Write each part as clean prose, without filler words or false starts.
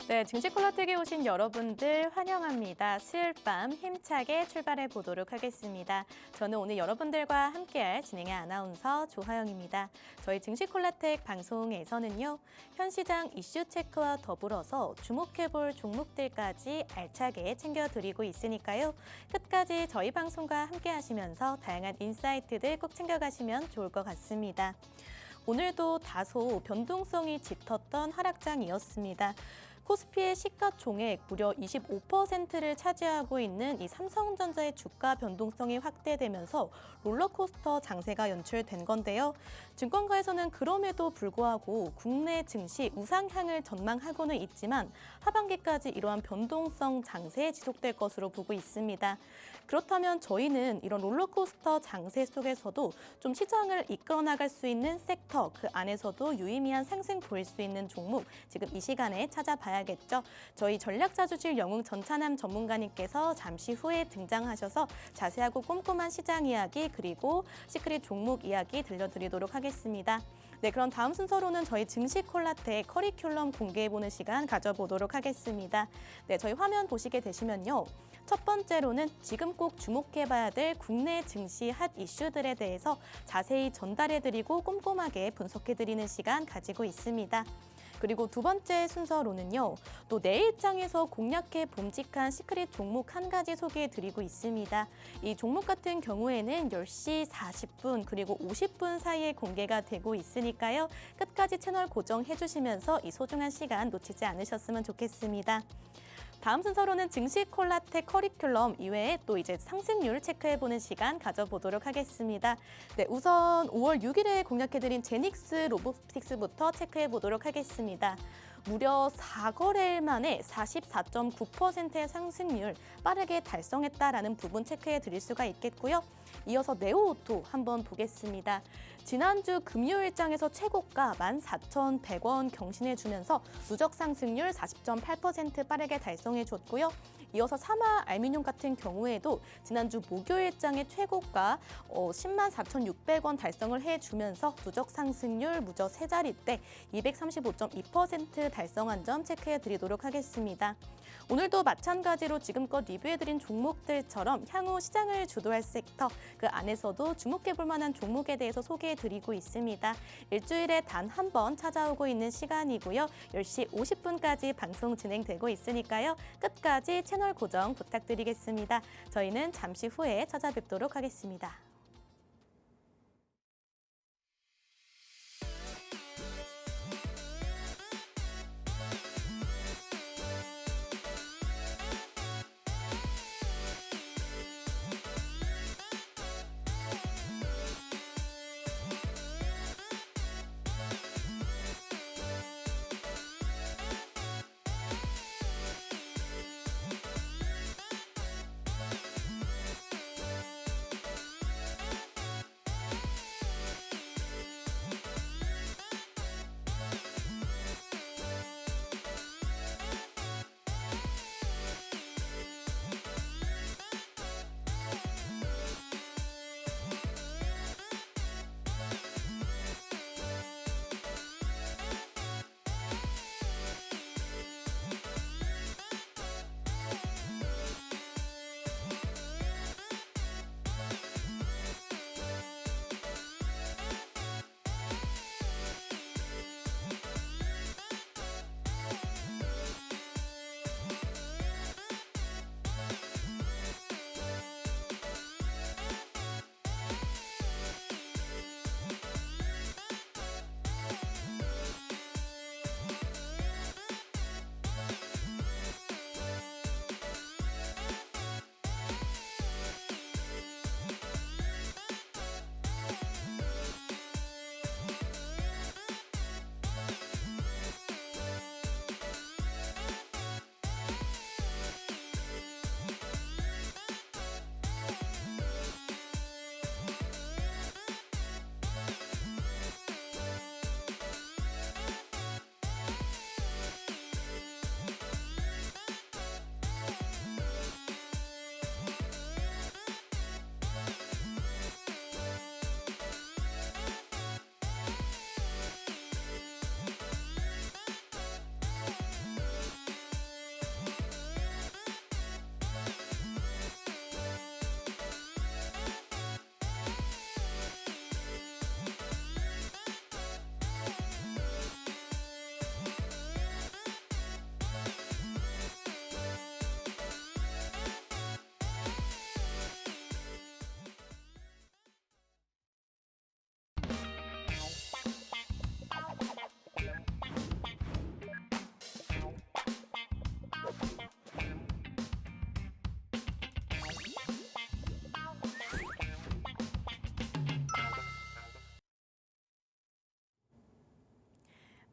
네, 증시 콜라텍에 오신 여러분들 환영합니다. 수요일 밤 힘차게 출발해 보도록 하겠습니다. 저는 오늘 여러분들과 함께할 진행의 아나운서 조하영입니다. 저희 증시 콜라텍 방송에서는요, 현 시장 이슈 체크와 더불어서 주목해볼 종목들까지 알차게 챙겨드리고 있으니까요. 끝까지 저희 방송과 함께 하시면서 다양한 인사이트들 꼭 챙겨가시면 좋을 것 같습니다. 오늘도 다소 변동성이 짙었던 하락장이었습니다. 코스피의 시가총액 무려 25%를 차지하고 있는 이 삼성전자의 주가 변동성이 확대되면서 롤러코스터 장세가 연출된 건데요. 증권가에서는 그럼에도 불구하고 국내 증시 우상향을 전망하고는 있지만 하반기까지 이러한 변동성 장세 지속될 것으로 보고 있습니다. 그렇다면 저희는 이런 롤러코스터 장세 속에서도 좀 시장을 이끌어 나갈 수 있는 섹터, 그 안에서도 유의미한 상승 보일 수 있는 종목 지금 이 시간에 찾아봐야겠죠. 저희 전략자주실 영웅 전찬남 전문가님께서 잠시 후에 등장하셔서 자세하고 꼼꼼한 시장 이야기 그리고 시크릿 종목 이야기 들려드리도록 하겠습니다. 네, 그럼 다음 순서로는 저희 증시 콜라텍 커리큘럼 공개해보는 시간 가져보도록 하겠습니다. 네, 저희 화면 보시게 되시면요. 첫 번째로는 지금 꼭 주목해봐야 될 국내 증시 핫 이슈들에 대해서 자세히 전달해드리고 꼼꼼하게 분석해드리는 시간 가지고 있습니다. 그리고 두 번째 순서로는요. 또 내일장에서 공략해 봄직한 시크릿 종목 한 가지 소개해드리고 있습니다. 이 종목 같은 경우에는 10시 40분 그리고 50분 사이에 공개가 되고 있으니까요. 끝까지 채널 고정해주시면서 이 소중한 시간 놓치지 않으셨으면 좋겠습니다. 다음 순서로는 증시 콜라텍 커리큘럼 이외에 또 이제 상승률 체크해보는 시간 가져보도록 하겠습니다. 네, 우선 5월 6일에 공략해드린 제닉스 로보틱스부터 체크해보도록 하겠습니다. 무려 4거래일 만에 44.9%의 상승률 빠르게 달성했다라는 부분 체크해 드릴 수가 있겠고요. 이어서 네오오토 한번 보겠습니다. 지난주 금요일장에서 최고가 14,100원 경신해주면서 누적 상승률 40.8% 빠르게 달성해줬고요. 이어서 사마 알미늄 같은 경우에도 지난주 목요일장의 최고가 104,600원 달성을 해주면서 누적 상승률 무려 세 자리대 235.2% 달성한 점 체크해드리도록 하겠습니다. 오늘도 마찬가지로 지금껏 리뷰해드린 종목들처럼 향후 시장을 주도할 섹터, 그 안에서도 주목해볼 만한 종목에 대해서 소개해드리고 있습니다. 일주일에 단 한 번 찾아오고 있는 시간이고요. 10시 50분까지 방송 진행되고 있으니까요. 끝까지 채널 고정 부탁드리겠습니다. 저희는 잠시 후에 찾아뵙도록 하겠습니다.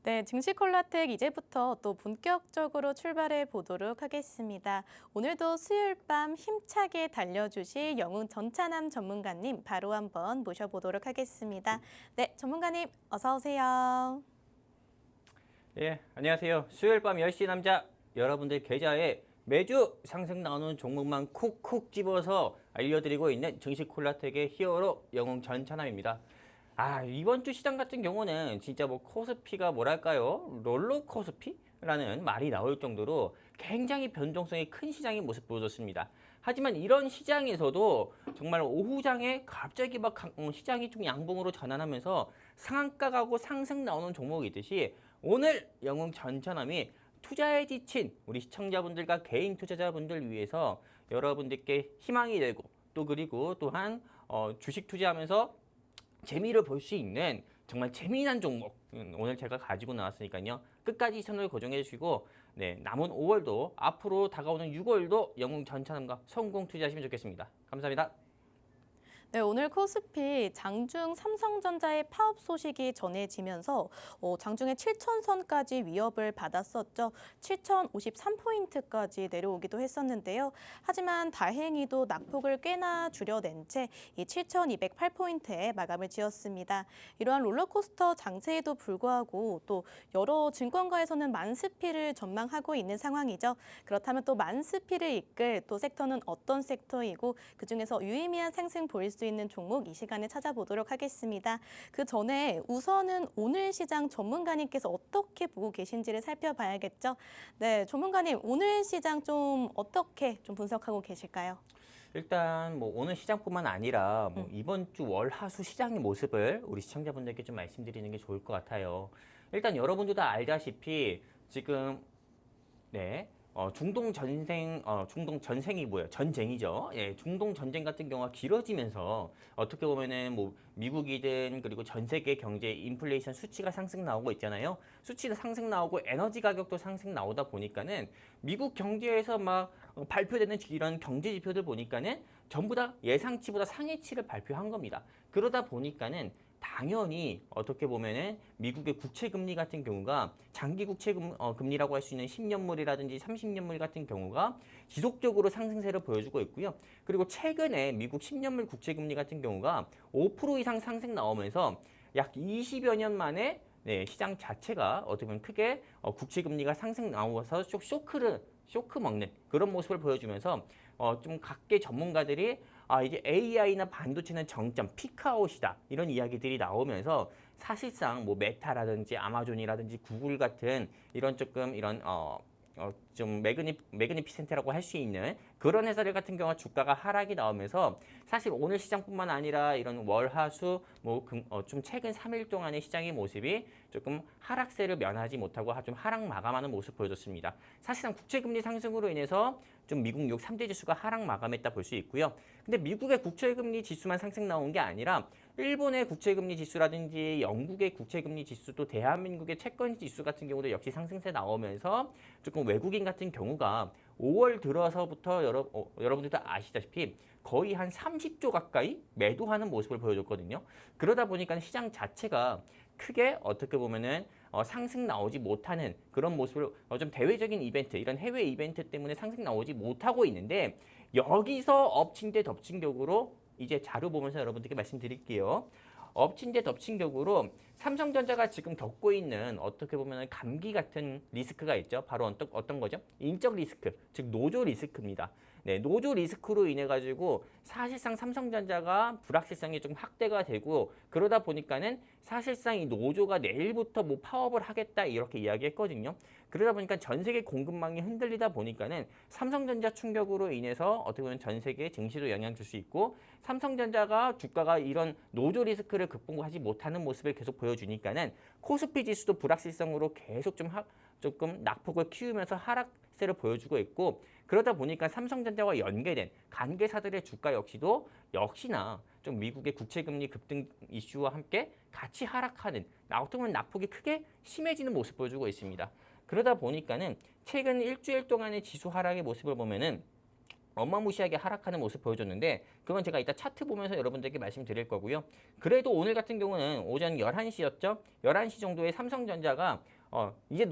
네, 증시 콜라텍 이제부터 또 본격적으로 출발해 보도록 하겠습니다. 오늘도 수요일 밤 힘차게 달려주실 영웅 전찬남 전문가님 바로 한번 모셔보도록 하겠습니다. 네, 전문가님 어서 오세요. 예, 안녕하세요. 수요일 밤 10시 남자 여러분들 계좌에 매주 상승 나오는 종목만 콕콕 집어서 알려드리고 있는 증시 콜라텍의 히어로 영웅 전찬함입니다. 이번 주 시장 같은 경우는 진짜 뭐 코스피가 뭐랄까요? 롤러코스피라는 말이 나올 정도로 굉장히 변동성이 큰 시장의 모습 보여줬습니다. 하지만 이런 시장에서도 정말 오후장에 갑자기 막 시장이 좀 양봉으로 전환하면서 상한가 가고 상승 나오는 종목이 있듯이 오늘 영웅 전찬함이 투자에 지친 우리 시청자분들과 개인 투자자분들 위해서 여러분들께 희망이 되고 또 그리고 또한 주식 투자하면서 재미를 볼 수 있는 정말 재미난 종목 오늘 제가 가지고 나왔으니까요. 끝까지 채널 고정해 주시고 네, 남은 5월도 앞으로 다가오는 6월도 영웅 전찬함과 성공 투자하시면 좋겠습니다. 감사합니다. 네, 오늘 코스피 장중 삼성전자의 파업 소식이 전해지면서 장중에 7,000선까지 위협을 받았었죠. 7,053포인트까지 내려오기도 했었는데요. 하지만 다행히도 낙폭을 꽤나 줄여낸 채 이 7,208포인트에 마감을 지었습니다. 이러한 롤러코스터 장세에도 불구하고 또 여러 증권가에서는 만스피를 전망하고 있는 상황이죠. 그렇다면 또 만스피를 이끌 또 섹터는 어떤 섹터이고 그중에서 유의미한 상승 보일 수 있는 종목 이 시간에 찾아보도록 하겠습니다. 그 전에 우선은 오늘 시장 전문가님께서 어떻게 보고 계신지를 살펴봐야겠죠. 네, 전문가님 오늘 시장 좀 어떻게 좀 분석하고 계실까요? 일단 뭐 오늘 시장뿐만 아니라 뭐 이번 주 월하수 시장의 모습을 우리 시청자분들께 좀 말씀드리는 게 좋을 것 같아요. 일단 여러분도 다 알다시피 지금 네. 중동 전생이 뭐예요? 전쟁이죠. 예, 중동 전쟁 같은 경우가 길어지면서 어떻게 보면은 뭐 미국이든 그리고 전 세계 경제 인플레이션 수치가 상승 나오고 있잖아요. 수치도 상승 나오고 에너지 가격도 상승 나오다 보니까는 미국 경제에서 막 발표되는 이런 경제 지표들 보니까는 전부 다 예상치보다 상해치를 발표한 겁니다. 그러다 보니까는 당연히 어떻게 보면은 미국의 국채 금리 같은 경우가 장기 국채 금리라고 할 수 있는 10년물이라든지 30년물 같은 경우가 지속적으로 상승세를 보여주고 있고요. 그리고 최근에 미국 10년물 국채 금리 같은 경우가 5% 이상 상승 나오면서 약 20여 년 만에 네, 시장 자체가 어떻게 보면 크게 국채 금리가 상승 나오면서 쇼크 먹는 그런 모습을 보여주면서 좀 각계 전문가들이 이제 AI나 반도체는 정점, 피크아웃이다. 이런 이야기들이 나오면서 사실상 뭐 메타라든지 아마존이라든지 구글 같은 이런 조금 이런 좀 매그니피센트라고 할 수 있는 그런 회사들 같은 경우 주가가 하락이 나오면서 사실 오늘 시장뿐만 아니라 이런 월화수 좀 최근 3일 동안의 시장의 모습이 조금 하락세를 면하지 못하고 좀 하락 마감하는 모습 보여줬습니다. 사실상 국채금리 상승으로 인해서 좀 미국 3대 지수가 하락 마감했다 볼 수 있고요. 근데 미국의 국채금리 지수만 상승 나온 게 아니라 일본의 국채금리 지수라든지 영국의 국채금리 지수도 대한민국의 채권 지수 같은 경우도 역시 상승세 나오면서 조금 외국인 같은 경우가 5월 들어서부터 여러분들도 아시다시피 거의 한 30조 가까이 매도하는 모습을 보여줬거든요. 그러다 보니까 시장 자체가 크게 어떻게 보면은 상승 나오지 못하는 그런 모습을 좀 대외적인 이벤트, 이런 해외 이벤트 때문에 상승 나오지 못하고 있는데 여기서 엎친 데 덮친 격으로 이제 자료 보면서 여러분들께 말씀드릴게요. 엎친 데 덮친 격으로 삼성전자가 지금 겪고 있는 어떻게 보면 감기 같은 리스크가 있죠. 바로 어떤 거죠? 인적 리스크, 즉 노조 리스크입니다. 네, 노조 리스크로 인해 가지고 사실상 삼성전자가 불확실성이 좀 확대가 되고 그러다 보니까는 사실상 이 노조가 내일부터 뭐 파업을 하겠다 이렇게 이야기했거든요. 그러다 보니까 전 세계 공급망이 흔들리다 보니까는 삼성전자 충격으로 인해서 어떻게 보면 전 세계 증시도 영향 줄 수 있고 삼성전자가 주가가 이런 노조 리스크를 극복하지 못하는 모습을 계속 보여주니까는 코스피 지수도 불확실성으로 계속 조금 낙폭을 키우면서 하락세를 보여주고 있고 그러다 보니까 삼성전자와 연계된 관계사들의 주가 역시나 좀 미국의 국채금리 급등 이슈와 함께 같이 하락하는 어떻게 보면 낙폭이 크게 심해지는 모습 보여주고 있습니다. 그러다 보니까는 최근 일주일 동안의 지수 하락의 모습을 보면은 어마무시하게 하락하는 모습 보여줬는데 그건 제가 이따 차트 보면서 여러분들께 말씀드릴 거고요. 그래도 오늘 같은 경우는 오전 11시였죠. 11시 정도에 삼성전자가 이제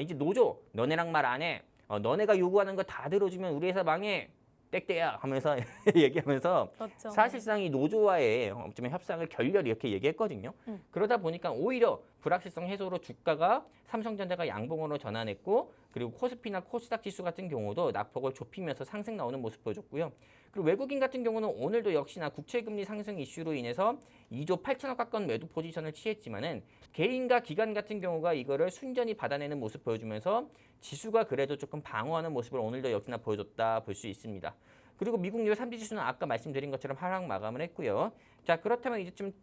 이제 노조 너네랑 말 안 해. 너네가 요구하는 거 다 들어주면 우리 회사 망해. 땡땡야 하면서 얘기하면서 그렇죠. 사실상 이 노조와의 좀 협상을 결렬 이렇게 얘기했거든요. 그러다 보니까 오히려 불확실성 해소로 주가가 삼성전자가 양봉으로 전환했고 그리고 코스피나 코스닥 지수 같은 경우도 낙폭을 좁히면서 상승 나오는 모습 보여줬고요. 그리고 외국인 같은 경우는 오늘도 역시나 국채금리 상승 이슈로 인해서 2조 8천억 가까운 매도 포지션을 취했지만은 개인과 기관 같은 경우가 이거를 순전히 받아내는 모습 보여주면서 지수가 그래도 조금 방어하는 모습을 오늘도 역시나 보여줬다 볼 수 있습니다. 그리고 미국 뉴욕 3지 지수는 아까 말씀드린 것처럼 하락 마감을 했고요. 자, 그렇다면 이제 좀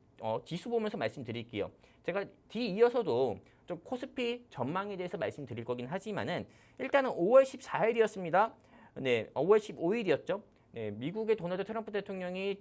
지수 보면서 말씀드릴게요. 제가 뒤이어서도 좀 코스피 전망에 대해서 말씀드릴 거긴 하지만은 일단은 5월 14일이었습니다. 네, 5월 15일이었죠. 네, 미국의 도널드 트럼프 대통령이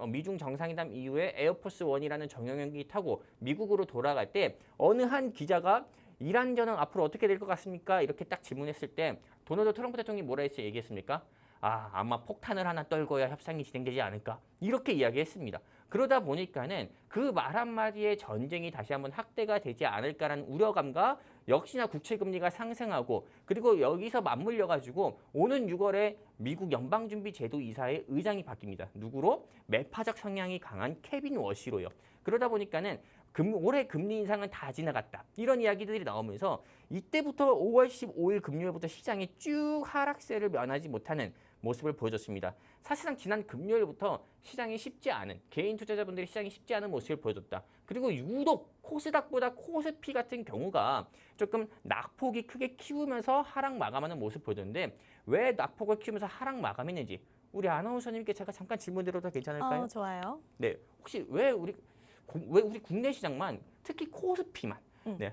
미중 정상회담 이후에 에어포스 1이라는 정형용기 타고 미국으로 돌아갈 때 어느 한 기자가 이란 전황 앞으로 어떻게 될 것 같습니까? 이렇게 딱 질문했을 때 도널드 트럼프 대통령이 뭐라 해서 얘기했습니까? 아마 폭탄을 하나 떨궈야 협상이 진행되지 않을까? 이렇게 이야기했습니다. 그러다 보니까는 그 말 한마디에 전쟁이 다시 한번 확대가 되지 않을까라는 우려감과 역시나 국채금리가 상승하고 그리고 여기서 맞물려 가지고 오는 6월에 미국 연방준비제도 이사의 의장이 바뀝니다. 누구로? 매파적 성향이 강한 케빈 워시로요. 그러다 보니까는 올해 금리 인상은 다 지나갔다. 이런 이야기들이 나오면서 이때부터 5월 15일 금요일부터 시장이 쭉 하락세를 면하지 못하는 모습을 보여줬습니다. 사실상 지난 금요일부터 시장이 쉽지 않은 개인 투자자분들이 시장이 쉽지 않은 모습을 보여줬다. 그리고 유독 코스닥보다 코스피 같은 경우가 조금 낙폭이 크게 키우면서 하락 마감하는 모습 보여줬는데 왜 낙폭을 키우면서 하락 마감했는지 우리 아나운서님께 제가 잠깐 질문 드려도 괜찮을까요? 좋아요. 네, 혹시 왜 우리 국내 시장만 특히 코스피만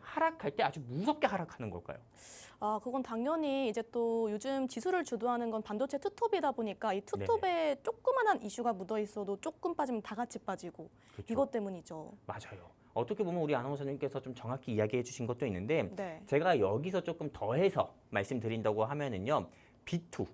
하락할 때 아주 무섭게 하락하는 걸까요? 그건 당연히 이제 또 요즘 지수를 주도하는 건 반도체 투톱이다 보니까 이 투톱에 조그만한 이슈가 묻어 있어도 조금 빠지면 다 같이 빠지고 그렇죠. 이것 때문이죠. 맞아요. 어떻게 보면 우리 아나운서님께서 좀 정확히 이야기해 주신 것도 있는데 네. 제가 여기서 조금 더해서 말씀드린다고 하면은요. B2.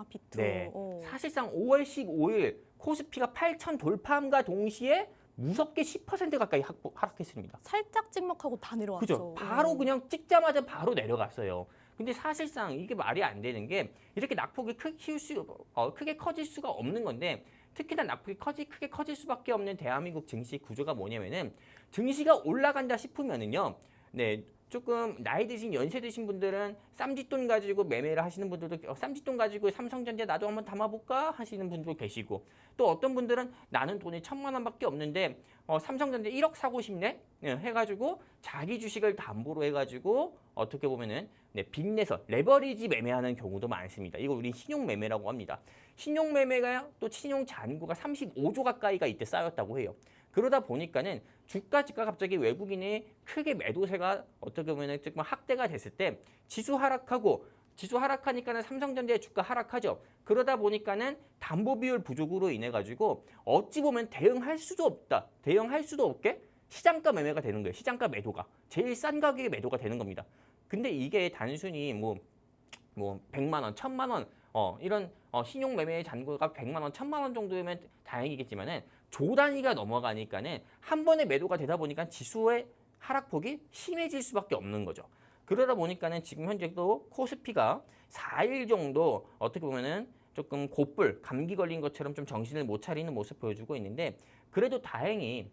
비투. 네. 오. 사실상 5월 15일 코스피가 8천 돌파함과 동시에 무섭게 10% 가까이 하락했습니다. 살짝 찍먹하고 다 내려왔죠. 그죠? 바로 그냥 찍자마자 바로 내려갔어요. 근데 사실상 이게 말이 안 되는 게 이렇게 낙폭이 크게 커질 수가 없는 건데 특히나 낙폭이 크게 커질 수밖에 없는 대한민국 증시 구조가 뭐냐면은 증시가 올라간다 싶으면은요. 네. 조금 나이 드신 연세 드신 분들은 쌈짓돈 가지고 매매를 하시는 분들도 쌈짓돈 가지고 삼성전자 나도 한번 담아볼까 하시는 분도 계시고 또 어떤 분들은 나는 돈이 1,000만 원밖에 없는데 삼성전자 1억 사고 싶네 해가지고 자기 주식을 담보로 해가지고 어떻게 보면은 빚내서 레버리지 매매하는 경우도 많습니다. 이거 우리 신용 매매라고 합니다. 신용 매매가 또 신용 잔고가 35조 가까이가 이때 쌓였다고 해요. 그러다 보니까는 주가가 갑자기 외국인의 크게 매도세가 어떻게 보면 조금 확대가 됐을 때 지수 하락하니까는 삼성전자의 주가 하락하죠. 그러다 보니까는 담보 비율 부족으로 인해 가지고 어찌 보면 대응할 수도 없게 시장가 매매가 되는 거예요. 시장가 매도가 제일 싼 가격의 매도가 되는 겁니다. 근데 이게 단순히 뭐 100만 원, 1,000만 원 이런 신용 매매의 잔고가 100만 원, 1,000만 원 정도면 다행이겠지만은 조 단위가 넘어가니까는 한 번에 매도가 되다 보니까 지수의 하락폭이 심해질 수밖에 없는 거죠. 그러다 보니까는 지금 현재도 코스피가 4일 정도 어떻게 보면은 조금 감기 걸린 것처럼 좀 정신을 못 차리는 모습 보여주고 있는데 그래도 다행히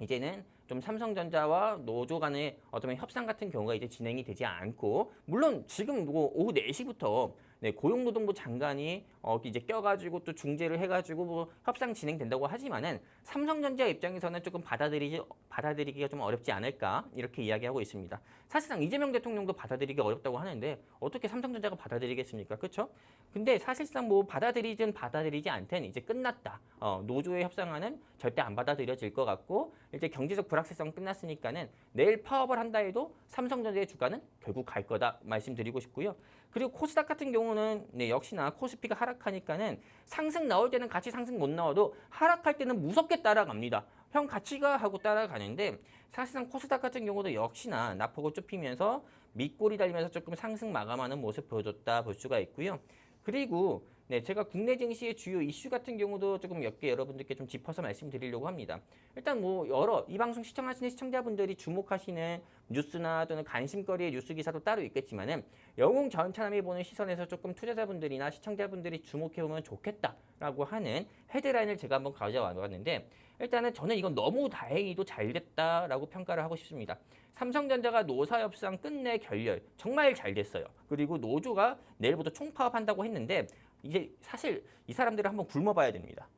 이제는 좀 삼성전자와 노조 간의 어떤 협상 같은 경우가 이제 진행이 되지 않고 물론 지금 오후 4시부터 고용노동부 장관이 이제 껴가지고 또 중재를 해가지고 협상 진행된다고 하지만은 삼성전자 입장에서는 조금 받아들이기가 좀 어렵지 않을까 이렇게 이야기하고 있습니다. 사실상 이재명 대통령도 받아들이기 어렵다고 하는데 어떻게 삼성전자가 받아들이겠습니까? 그렇죠? 근데 사실상 받아들이든 받아들이지 않든 이제 끝났다. 노조의 협상안은 절대 안 받아들여질 것 같고 이제 경제적 불확실성 끝났으니까는 내일 파업을 한다 해도 삼성전자의 주가는 결국 갈 거다 말씀드리고 싶고요. 그리고 코스닥 같은 경우는 역시나 코스피가 하락하니까는 상승 나올 때는 같이 상승 못 나와도 하락할 때는 무섭게 따라갑니다. 형 같이 가 하고 따라가는데 사실상 코스닥 같은 경우도 역시나 낙폭을 좁히면서 밑골이 달리면서 조금 상승 마감하는 모습 보여줬다 볼 수가 있고요. 그리고 네, 제가 국내 증시의 주요 이슈 같은 경우도 조금 몇 개 여러분들께 좀 짚어서 말씀드리려고 합니다. 일단 뭐 여러 이 방송 시청하시는 시청자분들이 주목하시는 뉴스나 또는 관심거리의 뉴스 기사도 따로 있겠지만은 영웅 전차남이 보는 시선에서 조금 투자자분들이나 시청자분들이 주목해보면 좋겠다라고 하는 헤드라인을 제가 한번 가져와 봤는데 일단은 저는 이건 너무 다행히도 잘 됐다라고 평가를 하고 싶습니다. 삼성전자가 노사 협상 끝내 결렬 정말 잘 됐어요. 그리고 노조가 내일부터 총파업한다고 했는데 이제 사실 이 사람들을 한번 굶어봐야 됩니다.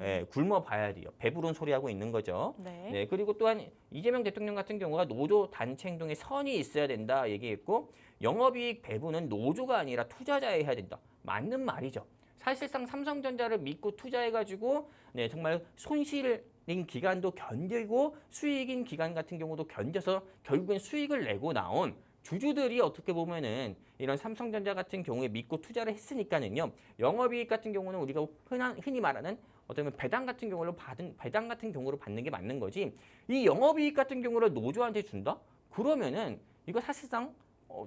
예, 굶어봐야 돼요. 배부른 소리 하고 있는 거죠. 네. 네, 그리고 또한 이재명 대통령 같은 경우가 노조 단체 행동에 선이 있어야 된다 얘기했고 영업이익 배분은 노조가 아니라 투자자에 해야 된다. 맞는 말이죠. 사실상 삼성전자를 믿고 투자해가지고 네, 정말 손실인 기간도 견디고 수익인 기간 같은 경우도 견뎌서 결국엔 수익을 내고 나온 주주들이 어떻게 보면은 이런 삼성전자 같은 경우에 믿고 투자를 했으니까는요. 영업이익 같은 경우는 우리가 흔히 말하는 어떤 배당 같은 경우로 받는 게 맞는 거지. 이 영업이익 같은 경우를 노조한테 준다? 그러면은 이거 사실상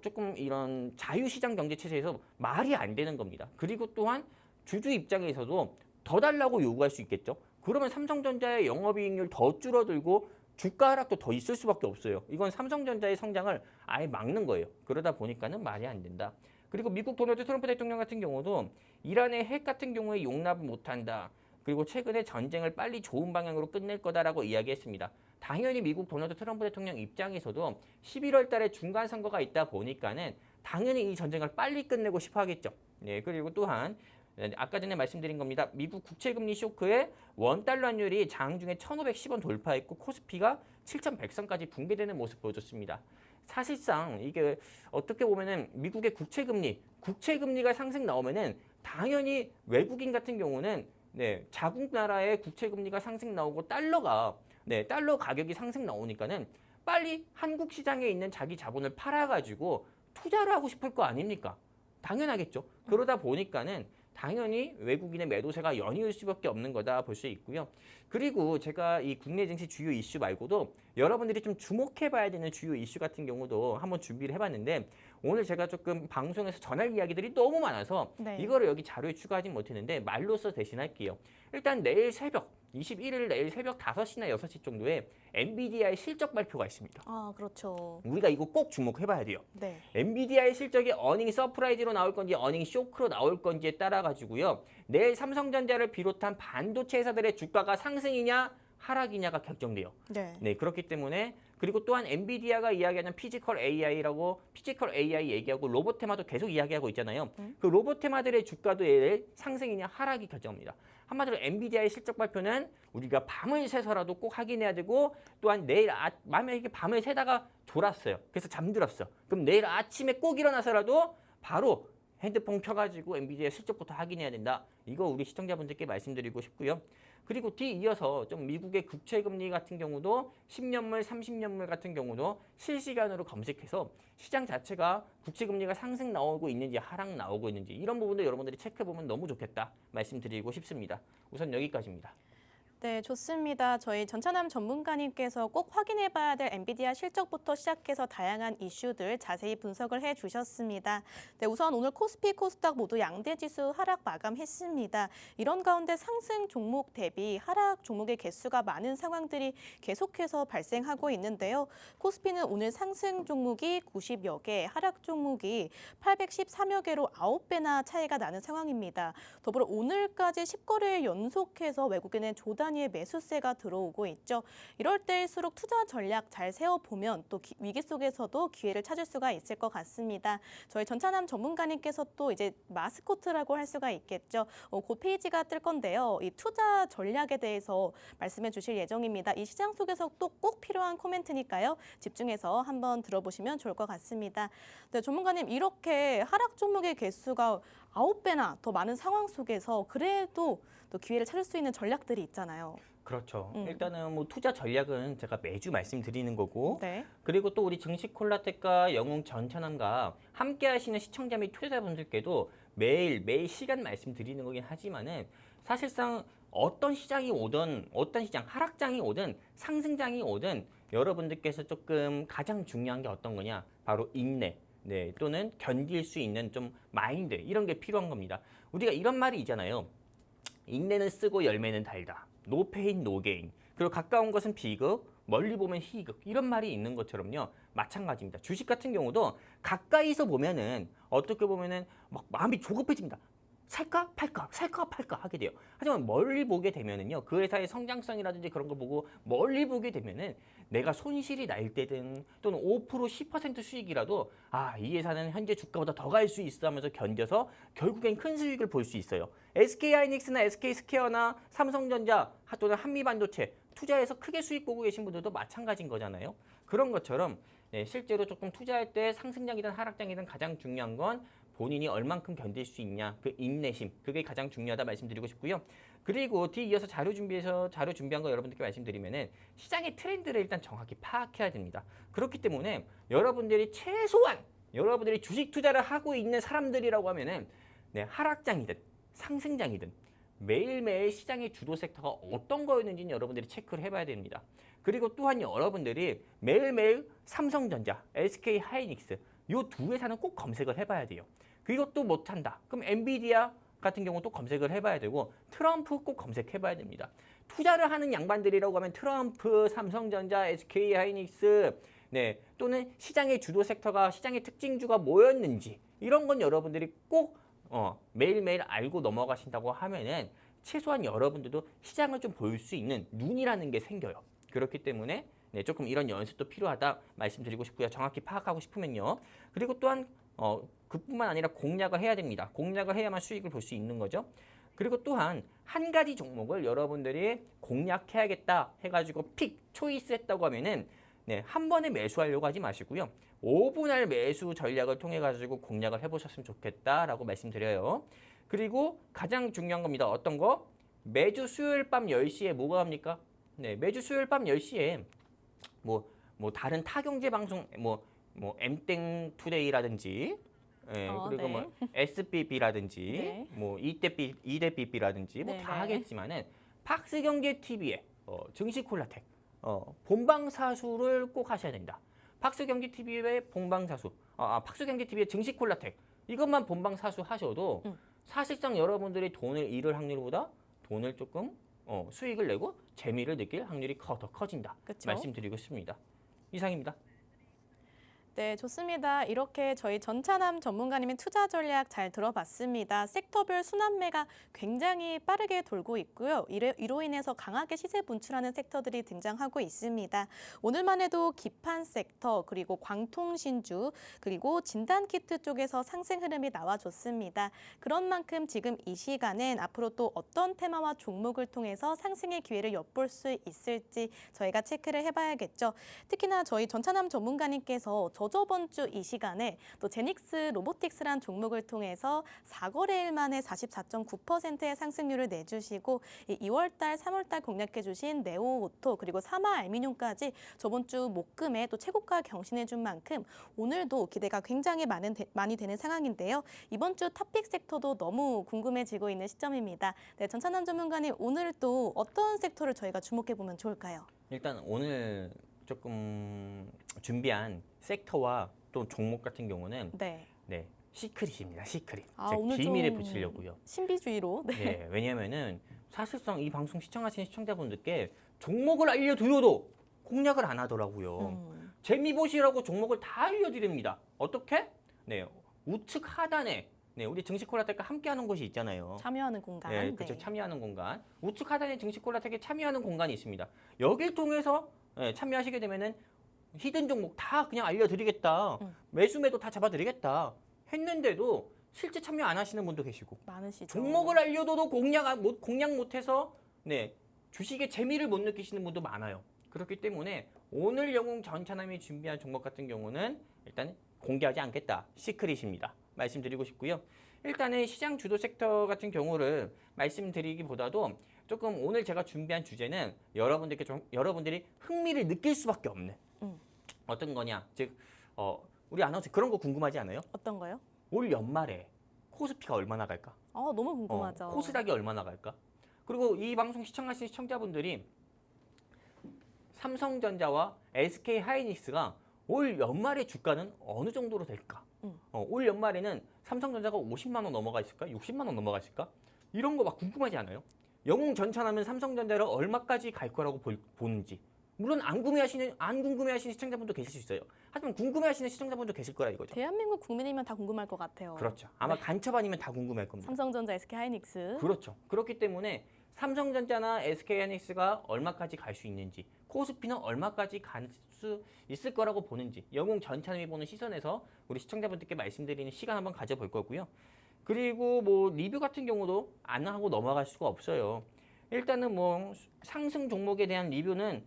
조금 이런 자유시장 경제 체제에서 말이 안 되는 겁니다. 그리고 또한 주주 입장에서도 더 달라고 요구할 수 있겠죠. 그러면 삼성전자의 영업이익률 더 줄어들고 주가 하락도 더 있을 수밖에 없어요. 이건 삼성전자의 성장을 아예 막는 거예요. 그러다 보니까는 말이 안 된다. 그리고 미국 도널드 트럼프 대통령 같은 경우도 이란의 핵 같은 경우에 용납을 못한다. 그리고 최근에 전쟁을 빨리 좋은 방향으로 끝낼 거다라고 이야기했습니다. 당연히 미국 도널드 트럼프 대통령 입장에서도 11월 달에 중간 선거가 있다 보니까는 당연히 이 전쟁을 빨리 끝내고 싶어 하겠죠. 네, 그리고 또한 아까 전에 말씀드린 겁니다. 미국 국채금리 쇼크에 원달러 환율이 장중에 1,510원 돌파했고 코스피가 7,100선까지 붕괴되는 모습 보여줬습니다. 사실상 이게 어떻게 보면은 미국의 국채금리가 상승 나오면은 당연히 외국인 같은 경우는 네, 자국 나라의 국채금리가 상승 나오고 달러 가격이 상승 나오니까는 빨리 한국 시장에 있는 자기 자본을 팔아가지고 투자를 하고 싶을 거 아닙니까? 당연하겠죠. 그러다 보니까는 당연히 외국인의 매도세가 연이을 수밖에 없는 거다 볼 수 있고요. 그리고 제가 이 국내 증시 주요 이슈 말고도 여러분들이 좀 주목해봐야 되는 주요 이슈 같은 경우도 한번 준비를 해봤는데 오늘 제가 조금 방송에서 전할 이야기들이 너무 많아서 네. 이거를 여기 자료에 추가하진 못했는데 말로써 대신할게요. 일단 내일 새벽 21일 내일 새벽 5시나 6시 정도에 엔비디아의 실적 발표가 있습니다. 아, 그렇죠. 우리가 이거 꼭 주목해봐야 돼요. 네. 엔비디아의 실적이 어닝 서프라이즈로 나올 건지 어닝 쇼크로 나올 건지에 따라 가지고요. 내일 삼성전자를 비롯한 반도체 회사들의 주가가 상승이냐 하락이냐가 결정돼요. 네. 네, 그렇기 때문에 그리고 또한 엔비디아가 이야기하는 피지컬 AI 얘기하고 로보테마도 계속 이야기하고 있잖아요. 그 로보테마들의 주가도 내일 상승이냐 하락이 결정합니다. 한마디로 엔비디아의 실적 발표는 우리가 밤을 새서라도 꼭 확인해야 되고 또한 내일 만약에 밤을 새다가 졸았어요. 그래서 잠들었어. 그럼 내일 아침에 꼭 일어나서라도 바로 핸드폰 켜가지고 엔비디아 실적부터 확인해야 된다. 이거 우리 시청자분들께 말씀드리고 싶고요. 그리고 뒤이어서 좀 미국의 국채금리 같은 경우도 10년물, 30년물 같은 경우도 실시간으로 검색해서 시장 자체가 국채금리가 상승 나오고 있는지 하락 나오고 있는지 이런 부분들 여러분들이 체크해보면 너무 좋겠다 말씀드리고 싶습니다. 우선 여기까지입니다. 네, 좋습니다. 저희 전차남 전문가님께서 꼭 확인해봐야 될 엔비디아 실적부터 시작해서 다양한 이슈들 자세히 분석을 해주셨습니다. 네, 우선 오늘 코스피, 코스닥 모두 양대지수 하락 마감했습니다. 이런 가운데 상승 종목 대비 하락 종목의 개수가 많은 상황들이 계속해서 발생하고 있는데요. 코스피는 오늘 상승 종목이 90여 개, 하락 종목이 813여 개로 9배나 차이가 나는 상황입니다. 더불어 오늘까지 10거래일 연속해서 외국인의 조단위의 매수세가 들어오고 있죠. 이럴 때일수록 투자 전략 잘 세워보면 또 위기 속에서도 기회를 찾을 수가 있을 것 같습니다. 저희 전차남 전문가님께서 또 이제 마스코트라고 할 수가 있겠죠. 곧 페이지가 뜰 건데요. 이 투자 전략에 대해서 말씀해 주실 예정입니다. 이 시장 속에서 또 꼭 필요한 코멘트니까요. 집중해서 한번 들어보시면 좋을 것 같습니다. 네, 전문가님 이렇게 하락 종목의 개수가 9배나 더 많은 상황 속에서 그래도 또 기회를 찾을 수 있는 전략들이 있잖아요. 그렇죠. 일단은 뭐 투자 전략은 제가 매주 말씀드리는 거고 네. 그리고 또 우리 증시콜라텍과 영웅 전차남과 함께 하시는 시청자 및 투자자분들께도 매일 시간 말씀드리는 거긴 하지만은 사실상 어떤 시장이 오든 어떤 시장 하락장이 오든 상승장이 오든 여러분들께서 조금 가장 중요한 게 어떤 거냐? 바로 인내. 네, 또는 견딜 수 있는 좀 마인드 이런 게 필요한 겁니다. 우리가 이런 말이 있잖아요. 인내는 쓰고 열매는 달다. No pain, no gain. 그리고 가까운 것은 비극, 멀리 보면 희극. 이런 말이 있는 것처럼요. 마찬가지입니다. 주식 같은 경우도 가까이서 보면은 어떻게 보면은 막 마음이 조급해집니다. 살까 팔까 살까 팔까 하게 돼요. 하지만 멀리 보게 되면은요, 그 회사의 성장성이라든지 그런 걸 보고 멀리 보게 되면은 내가 손실이 날 때든 또는 5% 10% 수익이라도 이 회사는 현재 주가보다 더 갈 수 있어 하면서 견뎌서 결국엔 큰 수익을 볼 수 있어요. SK하이닉스나 SK스퀘어나 삼성전자 또는 한미반도체 투자해서 크게 수익 보고 계신 분들도 마찬가지인 거잖아요. 그런 것처럼 네, 실제로 조금 투자할 때 상승장이든 하락장이든 가장 중요한 건 본인이 얼만큼 견딜 수 있냐, 그 인내심, 그게 가장 중요하다 말씀드리고 싶고요. 그리고 뒤 이어서 자료 준비한 거 여러분들께 말씀드리면은 시장의 트렌드를 일단 정확히 파악해야 됩니다. 그렇기 때문에 여러분들이 최소한 여러분들이 주식 투자를 하고 있는 사람들이라고 하면은 네, 하락장이든 상승장이든 매일매일 시장의 주도 섹터가 어떤 거였는지는 여러분들이 체크를 해봐야 됩니다. 그리고 또한 여러분들이 매일매일 삼성전자, SK하이닉스 이 두 회사는 꼭 검색을 해봐야 돼요. 그것도 못한다. 그럼 엔비디아 같은 경우 또 검색을 해봐야 되고 트럼프 꼭 검색해봐야 됩니다. 투자를 하는 양반들이라고 하면 트럼프, 삼성전자, SK하이닉스 네, 또는 시장의 주도 섹터가 시장의 특징주가 뭐였는지 이런 건 여러분들이 꼭 매일매일 알고 넘어가신다고 하면은 최소한 여러분들도 시장을 좀 볼 수 있는 눈이라는 게 생겨요. 그렇기 때문에 네, 조금 이런 연습도 필요하다 말씀드리고 싶고요. 정확히 파악하고 싶으면요. 그리고 또한 그뿐만 아니라 공략을 해야 됩니다. 공략을 해야만 수익을 볼 수 있는 거죠. 그리고 또한 한 가지 종목을 여러분들이 공략해야겠다 해가지고 픽, 초이스했다고 하면은 네, 한 번에 매수하려고 하지 마시고요. 5분할 매수 전략을 통해 가지고 공략을 해보셨으면 좋겠다라고 말씀드려요. 그리고 가장 중요한 겁니다. 어떤 거? 매주 수요일 밤 10시에 뭐가 합니까? 네, 매주 수요일 밤 10시에 뭐 다른 타경제 방송 엠땡 투데이라든지 그리고 네. 뭐 SBB라든지 네. 뭐 이대BB라든지 뭐 네, 다 네. 하겠지만은 박스경제 TV에 증시콜라텍 본방사수를 꼭 하셔야 됩니다. 박스경제 TV의 본방사수, 박스경제 TV의 증시콜라텍 이것만 본방사수 하셔도 사실상 여러분들이 일을 확률보다 돈을 조금 수익을 내고 재미를 느낄 확률이 더 커진다. 그쵸? 말씀드리고 싶습니다. 이상입니다. 네, 좋습니다. 이렇게 저희 전찬함 전문가님의 투자 전략 잘 들어봤습니다. 섹터별 순환매가 굉장히 빠르게 돌고 있고요. 이로 인해서 강하게 시세 분출하는 섹터들이 등장하고 있습니다. 오늘만 해도 기판 섹터, 그리고 광통신주, 그리고 진단키트 쪽에서 상승 흐름이 나와줬습니다. 그런 만큼 지금 이 시간엔 앞으로 또 어떤 테마와 종목을 통해서 상승의 기회를 엿볼 수 있을지 저희가 체크를 해봐야겠죠. 특히나 저희 전찬함 전문가님께서 저번 주 이 시간에 또 제닉스 로보틱스란 종목을 통해서 4거래일 만에 44.9%의 상승률을 내주시고 2월달, 3월달 공략해주신 네오오토 그리고 사마 알미늄까지 저번 주 목금에 또 최고가 경신해준 만큼 오늘도 기대가 굉장히 많이 되는 상황인데요. 이번 주 탑픽 섹터도 너무 궁금해지고 있는 시점입니다. 네, 전찬남 전문가님 오늘 또 어떤 섹터를 저희가 주목해보면 좋을까요? 일단 오늘 조금 준비한 섹터와 또 종목 같은 경우는 네. 시크릿입니다. 시크릿. 아, 제가 오늘 비밀에 좀 붙이려고요. 신비주의로. 네. 네, 왜냐면은 사실상 이 방송 시청하시는 시청자분들께 종목을 알려드려도 공략을 안 하더라고요. 재미 보시라고 종목을 다 알려드립니다. 어떻게? 네, 우측 하단에 우리 증시콜라텍과 함께하는 곳이 있잖아요. 참여하는 공간. 네, 그렇죠. 참여하는 공간. 우측 하단에 증시콜라텍에 참여하는 공간이 있습니다. 여기를 통해서 참여하시게 되면은 히든 종목 다 그냥 알려드리겠다. 매수매도 다 잡아드리겠다. 했는데도 실제 참여 안 하시는 분도 계시고 많으시죠. 종목을 알려줘도 공략 못해서 주식의 재미를 못 느끼시는 분도 많아요. 그렇기 때문에 오늘 영웅 전찬함이 준비한 종목 같은 경우는 일단 공개하지 않겠다. 시크릿입니다. 말씀드리고 싶고요. 일단은 시장 주도 섹터 같은 경우를 말씀드리기보다도 조금 오늘 제가 준비한 주제는 여러분들이 흥미를 느낄 수밖에 없는 어떤 거냐. 즉 우리 아나운서 그런 거 궁금하지 않아요? 어떤 거요? 올 연말에 코스피가 얼마나 갈까? 너무 궁금하죠. 코스닥이 얼마나 갈까? 그리고 이 방송 시청하시는 시청자분들이 삼성전자와 SK하이닉스가 올 연말의 주가는 어느 정도로 될까? 올 연말에는 삼성전자가 50만 원 넘어가 있을까? 60만 원 넘어가 있을까? 이런 거 막 궁금하지 않아요? 영웅 전찬하면 삼성전자를 얼마까지 갈 거라고 보는지. 물론 안 궁금해하시는 시청자분도 계실 수 있어요. 하지만 궁금해하시는 시청자분도 계실 거라 이거죠. 대한민국 국민이면 다 궁금할 것 같아요. 그렇죠. 아마 간첩 아니면 다 궁금할 겁니다. 삼성전자, SK하이닉스. 그렇죠. 그렇기 때문에 삼성전자나 SK하이닉스가 얼마까지 갈 수 있는지, 코스피는 얼마까지 갈 수 있을 거라고 보는지, 영웅 전차님이 보는 시선에서 우리 시청자분들께 말씀드리는 시간 한번 가져볼 거고요. 그리고 뭐 리뷰 같은 경우도 안 하고 넘어갈 수가 없어요. 일단은 뭐 상승 종목에 대한 리뷰는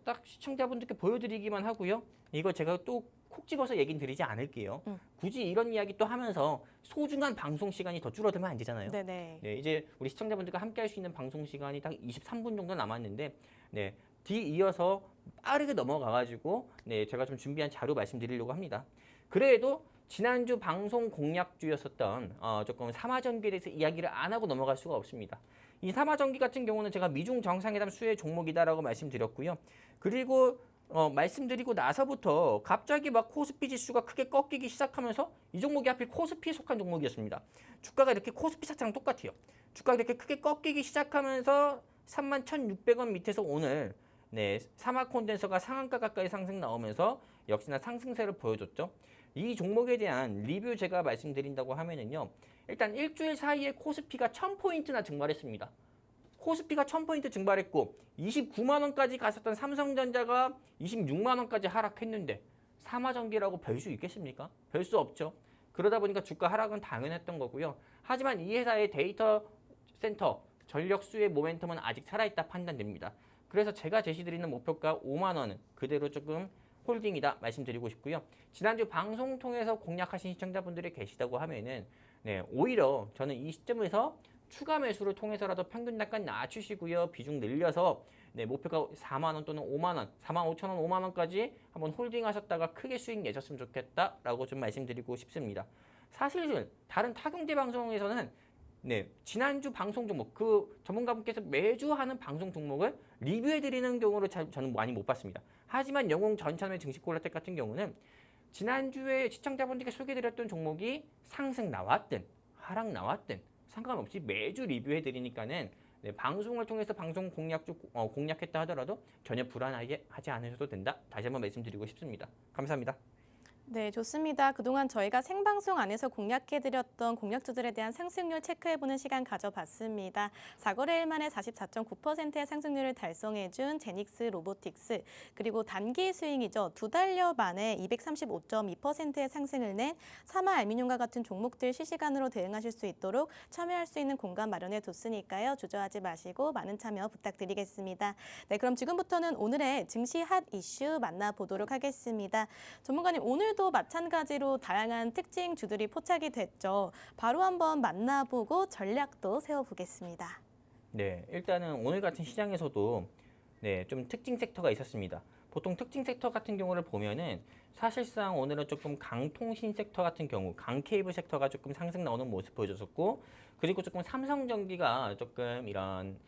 딱 시청자분들께 보여드리기만 하고요. 이거 제가 또 콕 집어서 얘기는 드리지 않을게요. 굳이 이런 이야기 또 하면서 소중한 방송 시간이 더 줄어들면 안 되잖아요. 네네. 네, 이제 우리 시청자분들과 함께 할 수 있는 방송 시간이 딱 23분 정도 남았는데, 네, 뒤이어서 빠르게 넘어가가지고, 네, 제가 좀 준비한 자료 말씀드리려고 합니다. 그래도 지난주 방송 공약주였었던 조금 삼화전기에 대해서 이야기를 안 하고 넘어갈 수가 없습니다. 이 삼화전기 같은 경우는 제가 미중 정상회담 수혜 종목이다라고 말씀드렸고요. 그리고 말씀드리고 나서부터 갑자기 막 코스피 지수가 크게 꺾이기 시작하면서 이 종목이 하필 코스피에 속한 종목이었습니다. 주가가 이렇게 코스피 차트랑 똑같아요. 주가가 이렇게 크게 꺾이기 시작하면서 31,600원 밑에서 오늘 사마 콘덴서가 상한가 가까이 상승 나오면서 역시나 상승세를 보여줬죠. 이 종목에 대한 리뷰 제가 말씀드린다고 하면은요. 일단 일주일 사이에 코스피가 1000포인트나 증발했습니다. 코스피가 1000포인트 증발했고 29만 원까지 갔었던 삼성전자가 26만 원까지 하락했는데 삼화전기라고 별 수 있겠습니까? 별 수 없죠. 그러다 보니까 주가 하락은 당연했던 거고요. 하지만 이 회사의 데이터 센터 전력 수의 모멘텀은 아직 살아있다 판단됩니다. 그래서 제가 제시드리는 목표가 5만 원은 그대로 조금 홀딩이다 말씀드리고 싶고요. 지난주 방송 통해서 공략하신 시청자분들이 계시다고 하면은 오히려 저는 이 시점에서 추가 매수를 통해서라도 평균 단가 낮추시고요. 비중 늘려서 목표가 4만 원 또는 5만 원, 4만 5천 원, 5만 원까지 한번 홀딩하셨다가 크게 수익 내셨으면 좋겠다라고 좀 말씀드리고 싶습니다. 사실 다른 타경제 방송에서는 지난주 방송 종목 그 전문가분께서 매주 하는 방송 종목을 리뷰해드리는 경우를 저는 많이 못 봤습니다. 하지만 영웅 전참의 증시 콜라텍 같은 경우는 지난주에 시청자분들께 소개해드렸던 종목이 상승 나왔든 하락 나왔든 상관없이 매주 리뷰해드리니까는 방송을 통해서 방송 공략했다 하더라도 전혀 불안하게 하지 않으셔도 된다. 다시 한번 말씀드리고 싶습니다. 감사합니다. 네, 좋습니다. 그동안 저희가 생방송 안에서 공략해드렸던 공략주들에 대한 상승률 체크해보는 시간 가져봤습니다. 4거래일 만에 44.9%의 상승률을 달성해준 제닉스 로보틱스, 그리고 단기 스윙이죠. 2달여 만에 235.2%의 상승을 낸 사마 알미늄과 같은 종목들 실시간으로 대응하실 수 있도록 참여할 수 있는 공간 마련해뒀으니까요. 주저하지 마시고 많은 참여 부탁드리겠습니다. 네, 그럼 지금부터는 오늘의 증시 핫 이슈 만나보도록 하겠습니다. 전문가님, 오늘도 마찬가지로 다양한 특징 주들이 포착이 됐죠. 바로 한번 만나보고 전략도 세워보겠습니다. 네, 일단은 오늘 같은 시장에서도 좀 특징 섹터가 있었습니다. 보통 특징 섹터 같은 경우를 보면은 사실상 오늘은 조금 강통신 섹터 같은 경우, 강케이블 섹터가 조금 상승 나오는 모습 보여줬었고, 그리고 조금 삼성전기가 조금 이런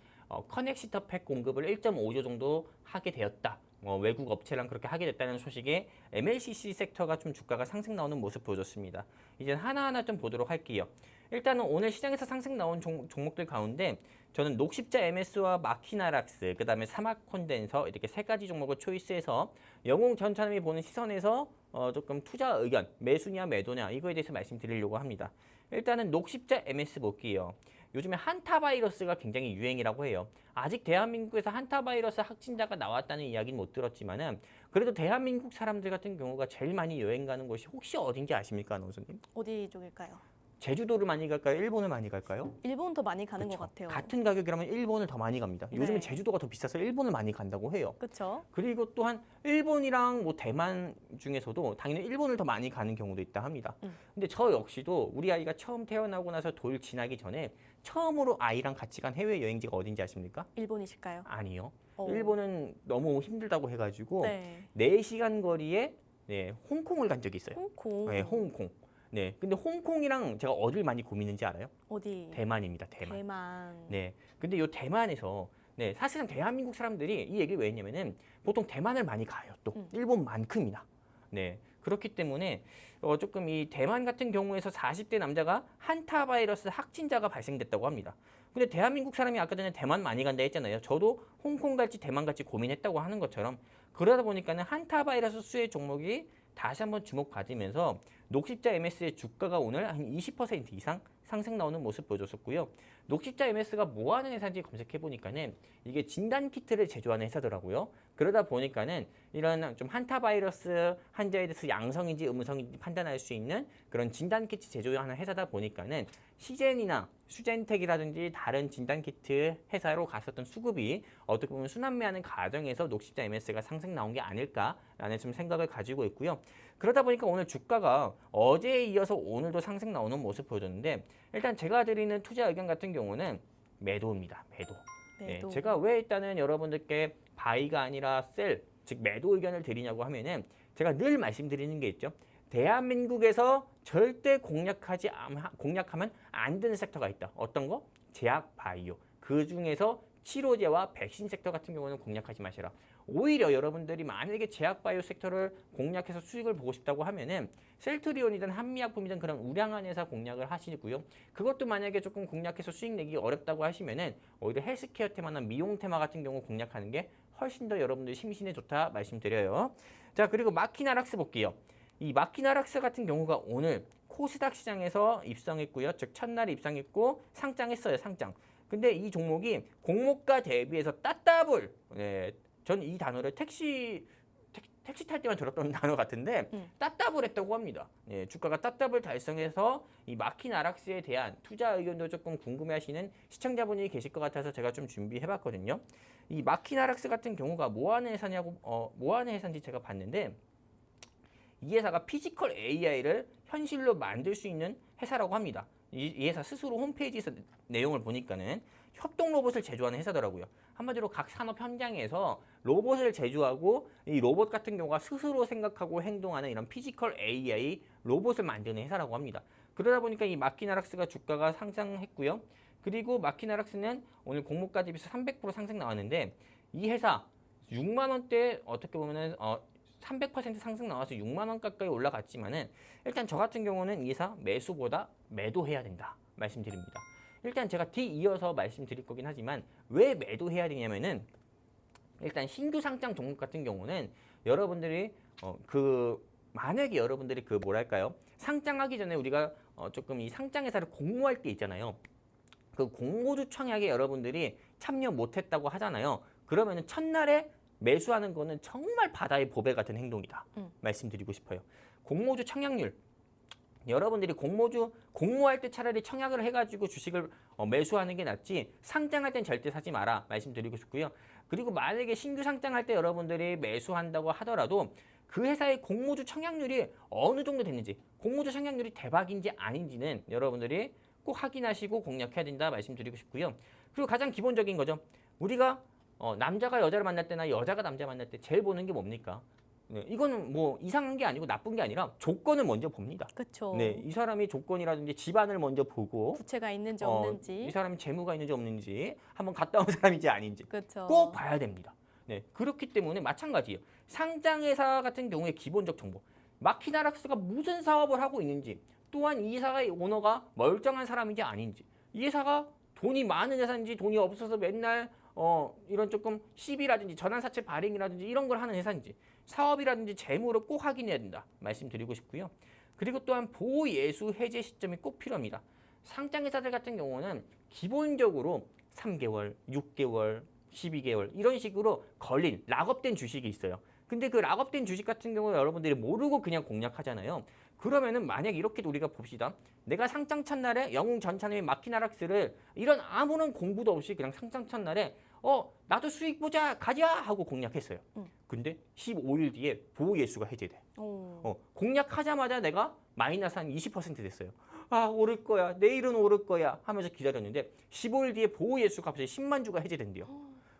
커넥시터 팩 공급을 1.5조 정도 하게 되었다. 외국 업체랑 그렇게 하게 됐다는 소식에 MLCC 섹터가 좀 주가가 상승 나오는 모습 보여줬습니다. 이제 하나하나 좀 보도록 할게요. 일단은 오늘 시장에서 상승 나온 종목들 가운데 저는 녹십자 MS와 마키나락스, 그 다음에 사막 콘덴서 이렇게 세 가지 종목을 초이스해서 영웅 전차님이 보는 시선에서 조금 투자 의견, 매수냐 매도냐 이거에 대해서 말씀드리려고 합니다. 일단은 녹십자 MS 볼게요. 요즘에 한타 바이러스가 굉장히 유행이라고 해요. 아직 대한민국에서 한타 바이러스 확진자가 나왔다는 이야기는 못 들었지만은 그래도 대한민국 사람들 같은 경우가 제일 많이 여행 가는 곳이 혹시 어딘지 아십니까, 아나운서님? 어디 쪽일까요? 제주도를 많이 갈까요? 일본을 많이 갈까요? 일본 더 많이 가는 그쵸. 것 같아요. 같은 가격이라면 일본을 더 많이 갑니다. 요즘은 제주도가 더 비싸서 일본을 많이 간다고 해요. 그렇죠. 그리고 또한 일본이랑 뭐 대만 중에서도 당연히 일본을 더 많이 가는 경우도 있다 합니다. 근데 저 역시도 우리 아이가 처음 태어나고 나서 돌 지나기 전에 처음으로 아이랑 같이 간 해외 여행지가 어딘지 아십니까? 일본이실까요? 아니요. 일본은 너무 힘들다고 해가지고 네. 4시간 거리에 홍콩을 간 적이 있어요. 홍콩. 네, 홍콩. 근데 홍콩이랑 제가 어딜 많이 고민했는지 알아요? 어디? 대만입니다. 대만. 대만. 근데 이 대만에서 사실은 대한민국 사람들이 이 얘기를 왜 했냐면은 보통 대만을 많이 가요. 또 일본만큼이나. 그렇기 때문에 조금 이 대만 같은 경우에서 40대 남자가 한타 바이러스 확진자가 발생됐다고 합니다. 근데 대한민국 사람이 아까 전에 대만 많이 간다 했잖아요. 저도 홍콩 갈지 대만 갈지 고민했다고 하는 것처럼 그러다 보니까는 한타 바이러스 수혜 종목이 다시 한번 주목받으면서 녹십자 MS의 주가가 오늘 한 20% 이상 상승 나오는 모습 보여줬었고요. 녹십자 MS가 뭐 하는 회사인지 검색해 보니까는 이게 진단 키트를 제조하는 회사더라고요. 그러다 보니까는 이런 좀 한타 바이러스 환자에 대해서 양성인지 음성인지 판단할 수 있는 그런 진단 키트 제조하는 회사다 보니까는 시젠이나 수젠텍이라든지 다른 진단 키트 회사로 갔었던 수급이 어떻게 보면 순환매하는 과정에서 녹십자 MS가 상승 나온 게 아닐까라는 좀 생각을 가지고 있고요. 그러다 보니까 오늘 주가가 어제에 이어서 오늘도 상승 나오는 모습 보여줬는데 일단 제가 드리는 투자 의견 같은 경우는 매도입니다. 매도. 매도. 제가 왜 일단은 여러분들께 바이가 아니라 셀, 즉 매도 의견을 드리냐고 하면은 제가 늘 말씀드리는 게 있죠. 대한민국에서 절대 공략하면 안 되는 섹터가 있다. 어떤 거? 제약 바이오. 그 중에서 치료제와 백신 섹터 같은 경우는 공략하지 마시라. 오히려 여러분들이 만약에 제약 바이오 섹터를 공략해서 수익을 보고 싶다고 하면은 셀트리온이든 한미약품이든 그런 우량한 회사 공략을 하시고요. 그것도 만약에 조금 공략해서 수익 내기 어렵다고 하시면은 오히려 헬스케어 테마나 미용 테마 같은 경우 공략하는 게 훨씬 더 여러분들 심신에 좋다 말씀드려요. 자, 그리고 마키나락스 볼게요. 이 마키나락스 같은 경우가 오늘 코스닥 시장에서 입성했고요. 즉 첫날에 입성했고 상장했어요. 상장. 근데 이 종목이 공모가 대비해서 따따블. 네, 전 이 단어를 택시 탈 때만 들었던 단어 같은데 따따블 했다고 합니다. 네, 주가가 따따블 달성해서 이 마키나락스에 대한 투자 의견도 조금 궁금해하시는 시청자분이 계실 것 같아서 제가 좀 준비해봤거든요. 이 마키나락스 같은 경우가 뭐 하는 회사인지 제가 봤는데 이 회사가 피지컬 AI를 현실로 만들 수 있는 회사라고 합니다. 이 회사 스스로 홈페이지에서 내용을 보니까는 협동 로봇을 제조하는 회사더라고요. 한마디로 각 산업 현장에서 로봇을 제조하고 이 로봇 같은 경우가 스스로 생각하고 행동하는 이런 피지컬 AI 로봇을 만드는 회사라고 합니다. 그러다 보니까 이 마키나락스가 주가가 상승했고요. 그리고 마키나락스는 오늘 공모가 대비해서 300% 상승 나왔는데 이 회사 6만 원대 어떻게 보면은 300% 상승 나와서 6만 원 가까이 올라갔지만은 일단 저 같은 경우는 이 회사 매수보다 매도해야 된다 말씀드립니다. 일단 제가 뒤이어서 말씀드릴 거긴 하지만 왜 매도해야 되냐면은 일단 신규 상장 종목 같은 경우는 여러분들이 만약에 여러분들이 뭐랄까요 상장하기 전에 우리가 조금 이 상장 회사를 공모할 때 있잖아요. 그 공모주 청약에 여러분들이 참여 못했다고 하잖아요. 그러면은 첫날에 매수하는 거는 정말 바다의 보배 같은 행동이다. 말씀드리고 싶어요. 공모주 청약률. 여러분들이 공모할 때 차라리 청약을 해가지고 주식을 매수하는 게 낫지 상장할 땐 절대 사지 마라 말씀드리고 싶고요. 그리고 만약에 신규 상장할 때 여러분들이 매수한다고 하더라도 그 회사의 공모주 청약률이 어느 정도 됐는지 공모주 청약률이 대박인지 아닌지는 여러분들이 꼭 확인하시고 공략해야 된다 말씀드리고 싶고요. 그리고 가장 기본적인 거죠. 우리가 남자가 여자를 만날 때나 여자가 남자 만날 때 제일 보는 게 뭡니까? 네, 이거는 뭐 이상한 게 아니고 나쁜 게 아니라 조건을 먼저 봅니다. 그렇죠. 네, 이 사람이 조건이라든지 집안을 먼저 보고 부채가 있는지 없는지. 이 사람이 재무가 있는지 없는지 한번 갔다 온 사람인지 아닌지 그렇죠. 꼭 봐야 됩니다. 네, 그렇기 때문에 마찬가지예요. 상장회사 같은 경우에 기본적 정보. 마키나락스가 무슨 사업을 하고 있는지 또한 이 회사의 오너가 멀쩡한 사람인지 아닌지 이 회사가 돈이 많은 회사인지 돈이 없어서 맨날 이런 조금 시비라든지 전환사채 발행이라든지 이런 걸 하는 회사인지 사업이라든지 재무를 꼭 확인해야 된다 말씀드리고 싶고요. 그리고 또한 보호예수 해제 시점이 꼭 필요합니다. 상장회사들 같은 경우는 기본적으로 3개월, 6개월, 12개월 이런 식으로 걸린 락업된 주식이 있어요. 근데 그 락업된 주식 같은 경우는 여러분들이 모르고 그냥 공략하잖아요. 그러면은 만약 이렇게 우리가 봅시다. 내가 상장 첫날에 영웅 전차님의 마키나락스를 이런 아무런 공부도 없이 그냥 상장 첫날에 나도 수익 보자 가자 하고 공략했어요. 근데 15일 뒤에 보호 예수가 해제돼. 공략하자마자 내가 마이너스 한 20% 됐어요. 아 오를 거야 내일은 오를 거야 하면서 기다렸는데 15일 뒤에 보호 예수가 갑자기 10만 주가 해제된대요.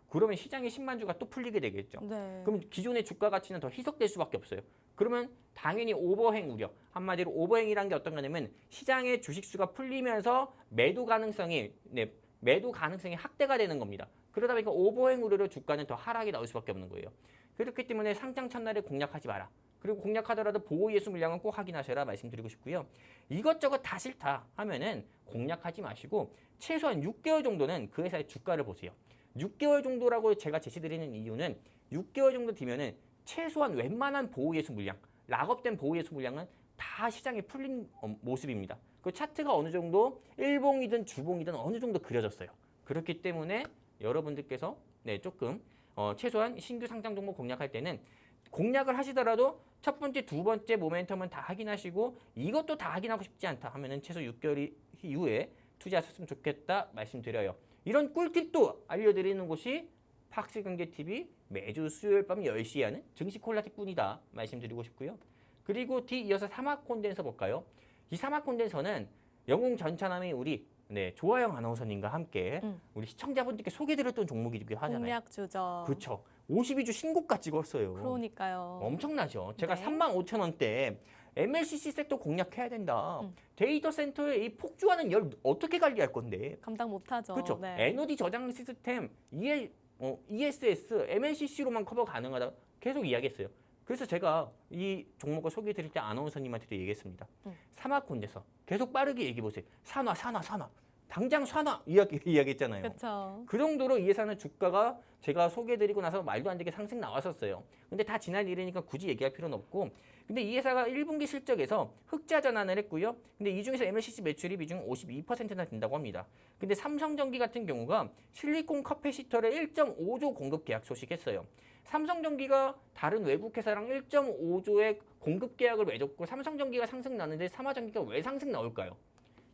그러면 시장에 10만 주가 또 풀리게 되겠죠. 네. 그럼 기존의 주가 가치는 더 희석될 수밖에 없어요. 그러면 당연히 오버행 우려. 한마디로 오버행이라는 게 어떤 거냐면 시장의 주식수가 풀리면서 매도 가능성이 확대가 되는 겁니다. 그러다 보니까 오버행 우려로 주가는 더 하락이 나올 수밖에 없는 거예요. 그렇기 때문에 상장 첫날에 공략하지 마라. 그리고 공략하더라도 보호 예수 물량은 꼭 확인하셔라 말씀드리고 싶고요. 이것저것 다 싫다 하면은 공략하지 마시고 최소한 6개월 정도는 그 회사의 주가를 보세요. 6개월 정도라고 제가 제시드리는 이유는 6개월 정도 뒤면은 최소한 웬만한 보호 예수 물량, 락업된 보호 예수 물량은 다 시장에 풀린 모습입니다. 그 차트가 어느 정도 일봉이든 주봉이든 어느 정도 그려졌어요. 그렇기 때문에 여러분들께서 조금 최소한 신규 상장 종목 공략할 때는 공략을 하시더라도 첫 번째, 두 번째 모멘텀은 다 확인하시고 이것도 다 확인하고 싶지 않다 하면은 최소 6개월 이후에 투자하셨으면 좋겠다 말씀드려요. 이런 꿀팁도 알려드리는 곳이 박스경제TV 매주 수요일 밤 10시에 하는 증시 콜라텍뿐이다 말씀드리고 싶고요. 그리고 뒤이어서 사막 콘덴서 볼까요? 이 사막 콘덴서는 영웅 전차남이 우리 조아영 아나운서님과 함께 우리 시청자분들께 소개드렸던 종목이기도 하잖아요. 공략 주죠. 그렇죠. 52주 신고가 찍었어요. 그러니까요. 엄청나죠. 제가 네. 35,000원대 MLCC 섹터 공략해야 된다. 데이터 센터의 이 폭주하는 열 어떻게 관리할 건데? 감당 못하죠. 그렇죠. 네. 에너지 저장 시스템 ESS, MLCC로만 커버 가능하다. 계속 이야기했어요. 그래서 제가 이 종목을 소개해드릴 때 아나운서님한테도 얘기했습니다. 사막콘데서 계속 빠르게 얘기해보세요. 산화. 당장 산화 이야기했잖아요. 그렇죠. 그 정도로 이 회사는 주가가 제가 소개해드리고 나서 말도 안 되게 상승 나왔었어요. 근데 다 지난 일이니까 굳이 얘기할 필요는 없고, 근데 이 회사가 1분기 실적에서 흑자 전환을 했고요. 근데 이 중에서 MLCC 매출이 비중 52%나 된다고 합니다. 근데 삼성전기 같은 경우가 실리콘 커패시터를 1.5조 공급 계약 소식했어요. 삼성전기가 다른 외국 회사랑 1.5조의 공급 계약을 맺었고 삼성전기가 상승 나는데 삼화전기가 왜 상승 나올까요?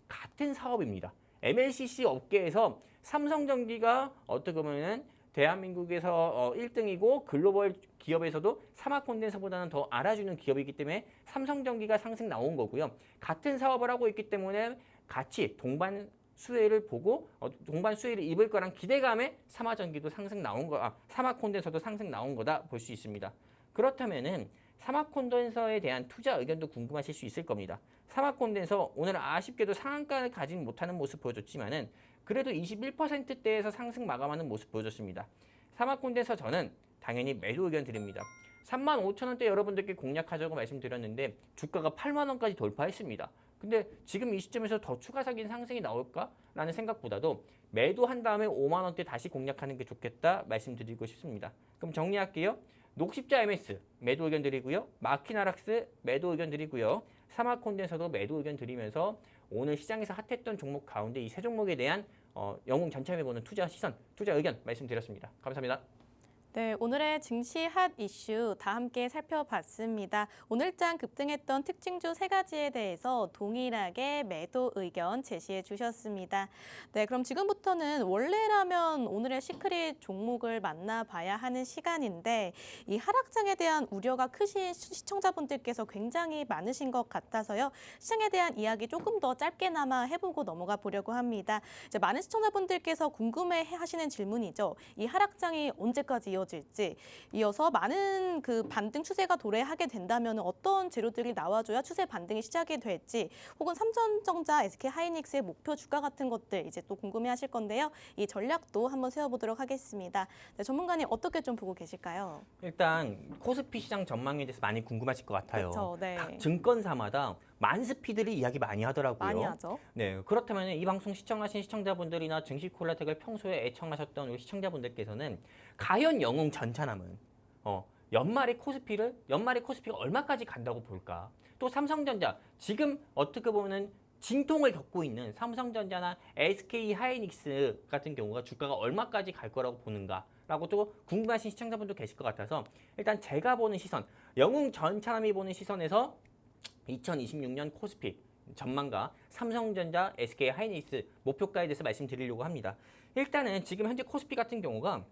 같은 사업입니다. MLCC 업계에서 삼성전기가 어떻게 보면은 대한민국에서 1등이고 글로벌 기업에서도 사막콘덴서보다는 더 알아주는 기업이기 때문에 삼성전기가 상승 나온 거고요. 같은 사업을 하고 있기 때문에 같이 동반 수혜를 보고 동반 수혜를 입을 거란 기대감에 삼화전기도 상승 나온 거, 사막콘덴서도 상승 나온 거다 볼 수 있습니다. 그렇다면은 사막콘덴서에 대한 투자 의견도 궁금하실 수 있을 겁니다. 사막콘덴서 오늘 아쉽게도 상한가를 가진 못하는 모습 보여줬지만은 그래도 21%대에서 상승 마감하는 모습 보여줬습니다. 사막콘덴서 저는 당연히 매도 의견 드립니다. 35,000원대 여러분들께 공략하자고 말씀드렸는데 주가가 8만 원까지 돌파했습니다. 근데 지금 이 시점에서 더 추가적인 상승이 나올까라는 생각보다도 매도한 다음에 5만 원대 다시 공략하는 게 좋겠다 말씀드리고 싶습니다. 그럼 정리할게요. 녹십자 MS 매도 의견 드리고요. 마키나락스 매도 의견 드리고요. 사막콘덴서도 매도 의견 드리면서 오늘 시장에서 핫했던 종목 가운데 이 세 종목에 대한 영웅 전참해 보는 투자 시선, 투자 의견 말씀드렸습니다. 감사합니다. 네, 오늘의 증시 핫 이슈 다 함께 살펴봤습니다. 오늘장 급등했던 특징주 3가지에 대해서 동일하게 매도 의견 제시해 주셨습니다. 네, 그럼 지금부터는 원래라면 오늘의 시크릿 종목을 만나봐야 하는 시간인데 이 하락장에 대한 우려가 크신 시청자분들께서 굉장히 많으신 것 같아서요. 시장에 대한 이야기 조금 더 짧게나마 해보고 넘어가 보려고 합니다. 이제 많은 시청자분들께서 궁금해하시는 질문이죠. 이 하락장이 언제까지 이어질지, 이어서 많은 그 반등 추세가 도래하게 된다면 어떤 재료들이 나와줘야 추세 반등이 시작이 될지, 혹은 삼성전자, SK하이닉스의 목표 주가 같은 것들 이제 또 궁금해하실 건데요. 이 전략도 한번 세워보도록 하겠습니다. 네, 전문가님 어떻게 좀 보고 계실까요? 일단 코스피 시장 전망에 대해서 많이 궁금하실 것 같아요. 그렇죠, 네. 각 증권사마다 만스피들이 이야기 많이 하더라고요. 많이 하죠. 네, 그렇다면 이 방송 시청하신 시청자분들이나 증시 콜라텍을 평소에 애청하셨던 우리 시청자분들께서는 과연 영웅 전차남은 연말에 코스피가 얼마까지 간다고 볼까? 또 삼성전자 지금 어떻게 보면은 진통을 겪고 있는 삼성전자나 SK하이닉스 같은 경우가 주가가 얼마까지 갈 거라고 보는가라고 또 궁금하신 시청자분도 계실 것 같아서 일단 제가 보는 시선, 영웅 전차남이 보는 시선에서 2026년 코스피 전망과 삼성전자, SK하이닉스 목표가에 대해서 말씀드리려고 합니다. 일단은 지금 현재 코스피 같은 경우가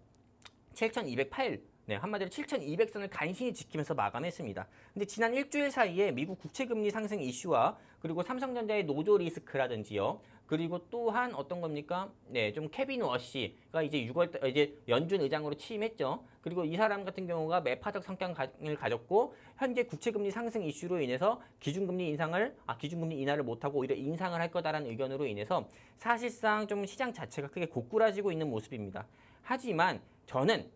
7,208, 한마디로 7,200선을 간신히 지키면서 마감했습니다. 근데 지난 일주일 사이에 미국 국채금리 상승 이슈와 그리고 삼성전자의 노조 리스크라든지요. 그리고 또한 어떤 겁니까? 좀 케빈 워시가 이제 6월 이제 연준 의장으로 취임했죠. 그리고 이 사람 같은 경우가 매파적 성향을 가졌고 현재 국채금리 상승 이슈로 인해서 기준금리 인하를 못하고 오히려 인상을 할 거다라는 의견으로 인해서 사실상 좀 시장 자체가 크게 고꾸라지고 있는 모습입니다. 하지만 저는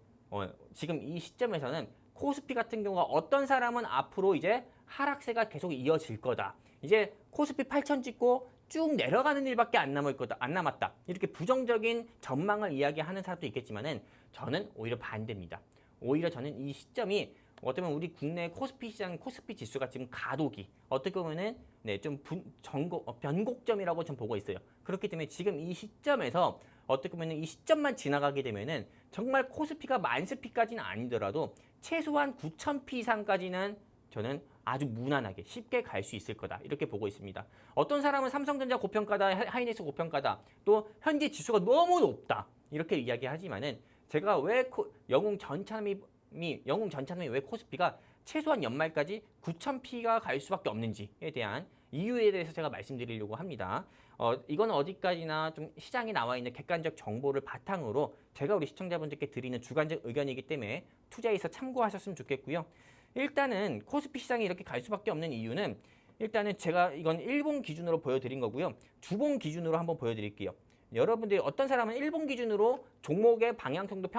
지금 이 시점에서는 코스피 같은 경우가 어떤 사람은 앞으로 이제 하락세가 계속 이어질 거다. 이제 코스피 8천 찍고 쭉 내려가는 일밖에 안 남았다. 이렇게 부정적인 전망을 이야기하는 사람도 있겠지만은 저는 오히려 반대입니다. 오히려 저는 이 시점이 어떻게 보면 우리 국내 코스피 시장, 코스피 지수가 지금 가독이 어떻게 보면은 좀 변곡점이라고 좀 보고 있어요. 그렇기 때문에 지금 이 시점에서 어떻게 보면 이 시점만 지나가게 되면은 정말 코스피가 만스피까지는 아니더라도 최소한 9,000피 이상까지는 저는 아주 무난하게 쉽게 갈 수 있을 거다 이렇게 보고 있습니다. 어떤 사람은 삼성전자 고평가다, 하이닉스 고평가다, 또 현재 지수가 너무 높다 이렇게 이야기하지만은 제가 왜 영웅 전참이 왜 코스피가 최소한 연말까지 9,000피가 갈 수밖에 없는지에 대한 이유에 대해서 제가 말씀드리려고 합니다. 이건 어디까지나 좀 시장에 나와 있는 객관적 정보를 바탕으로 제가 우리 시청자분들께 드리는 주관적 의견이기 때문에 투자에서 참고하셨으면 좋겠고요. 일단은 코스피 시장이 이렇게 갈 수밖에 없는 이유는 일단은 제가 이건 일본 기준으로 보여드린 거고요. 주봉 기준으로 한번 보여드릴게요. 여러분들이 어떤 사람은 일본 기준으로 종목의 방향성도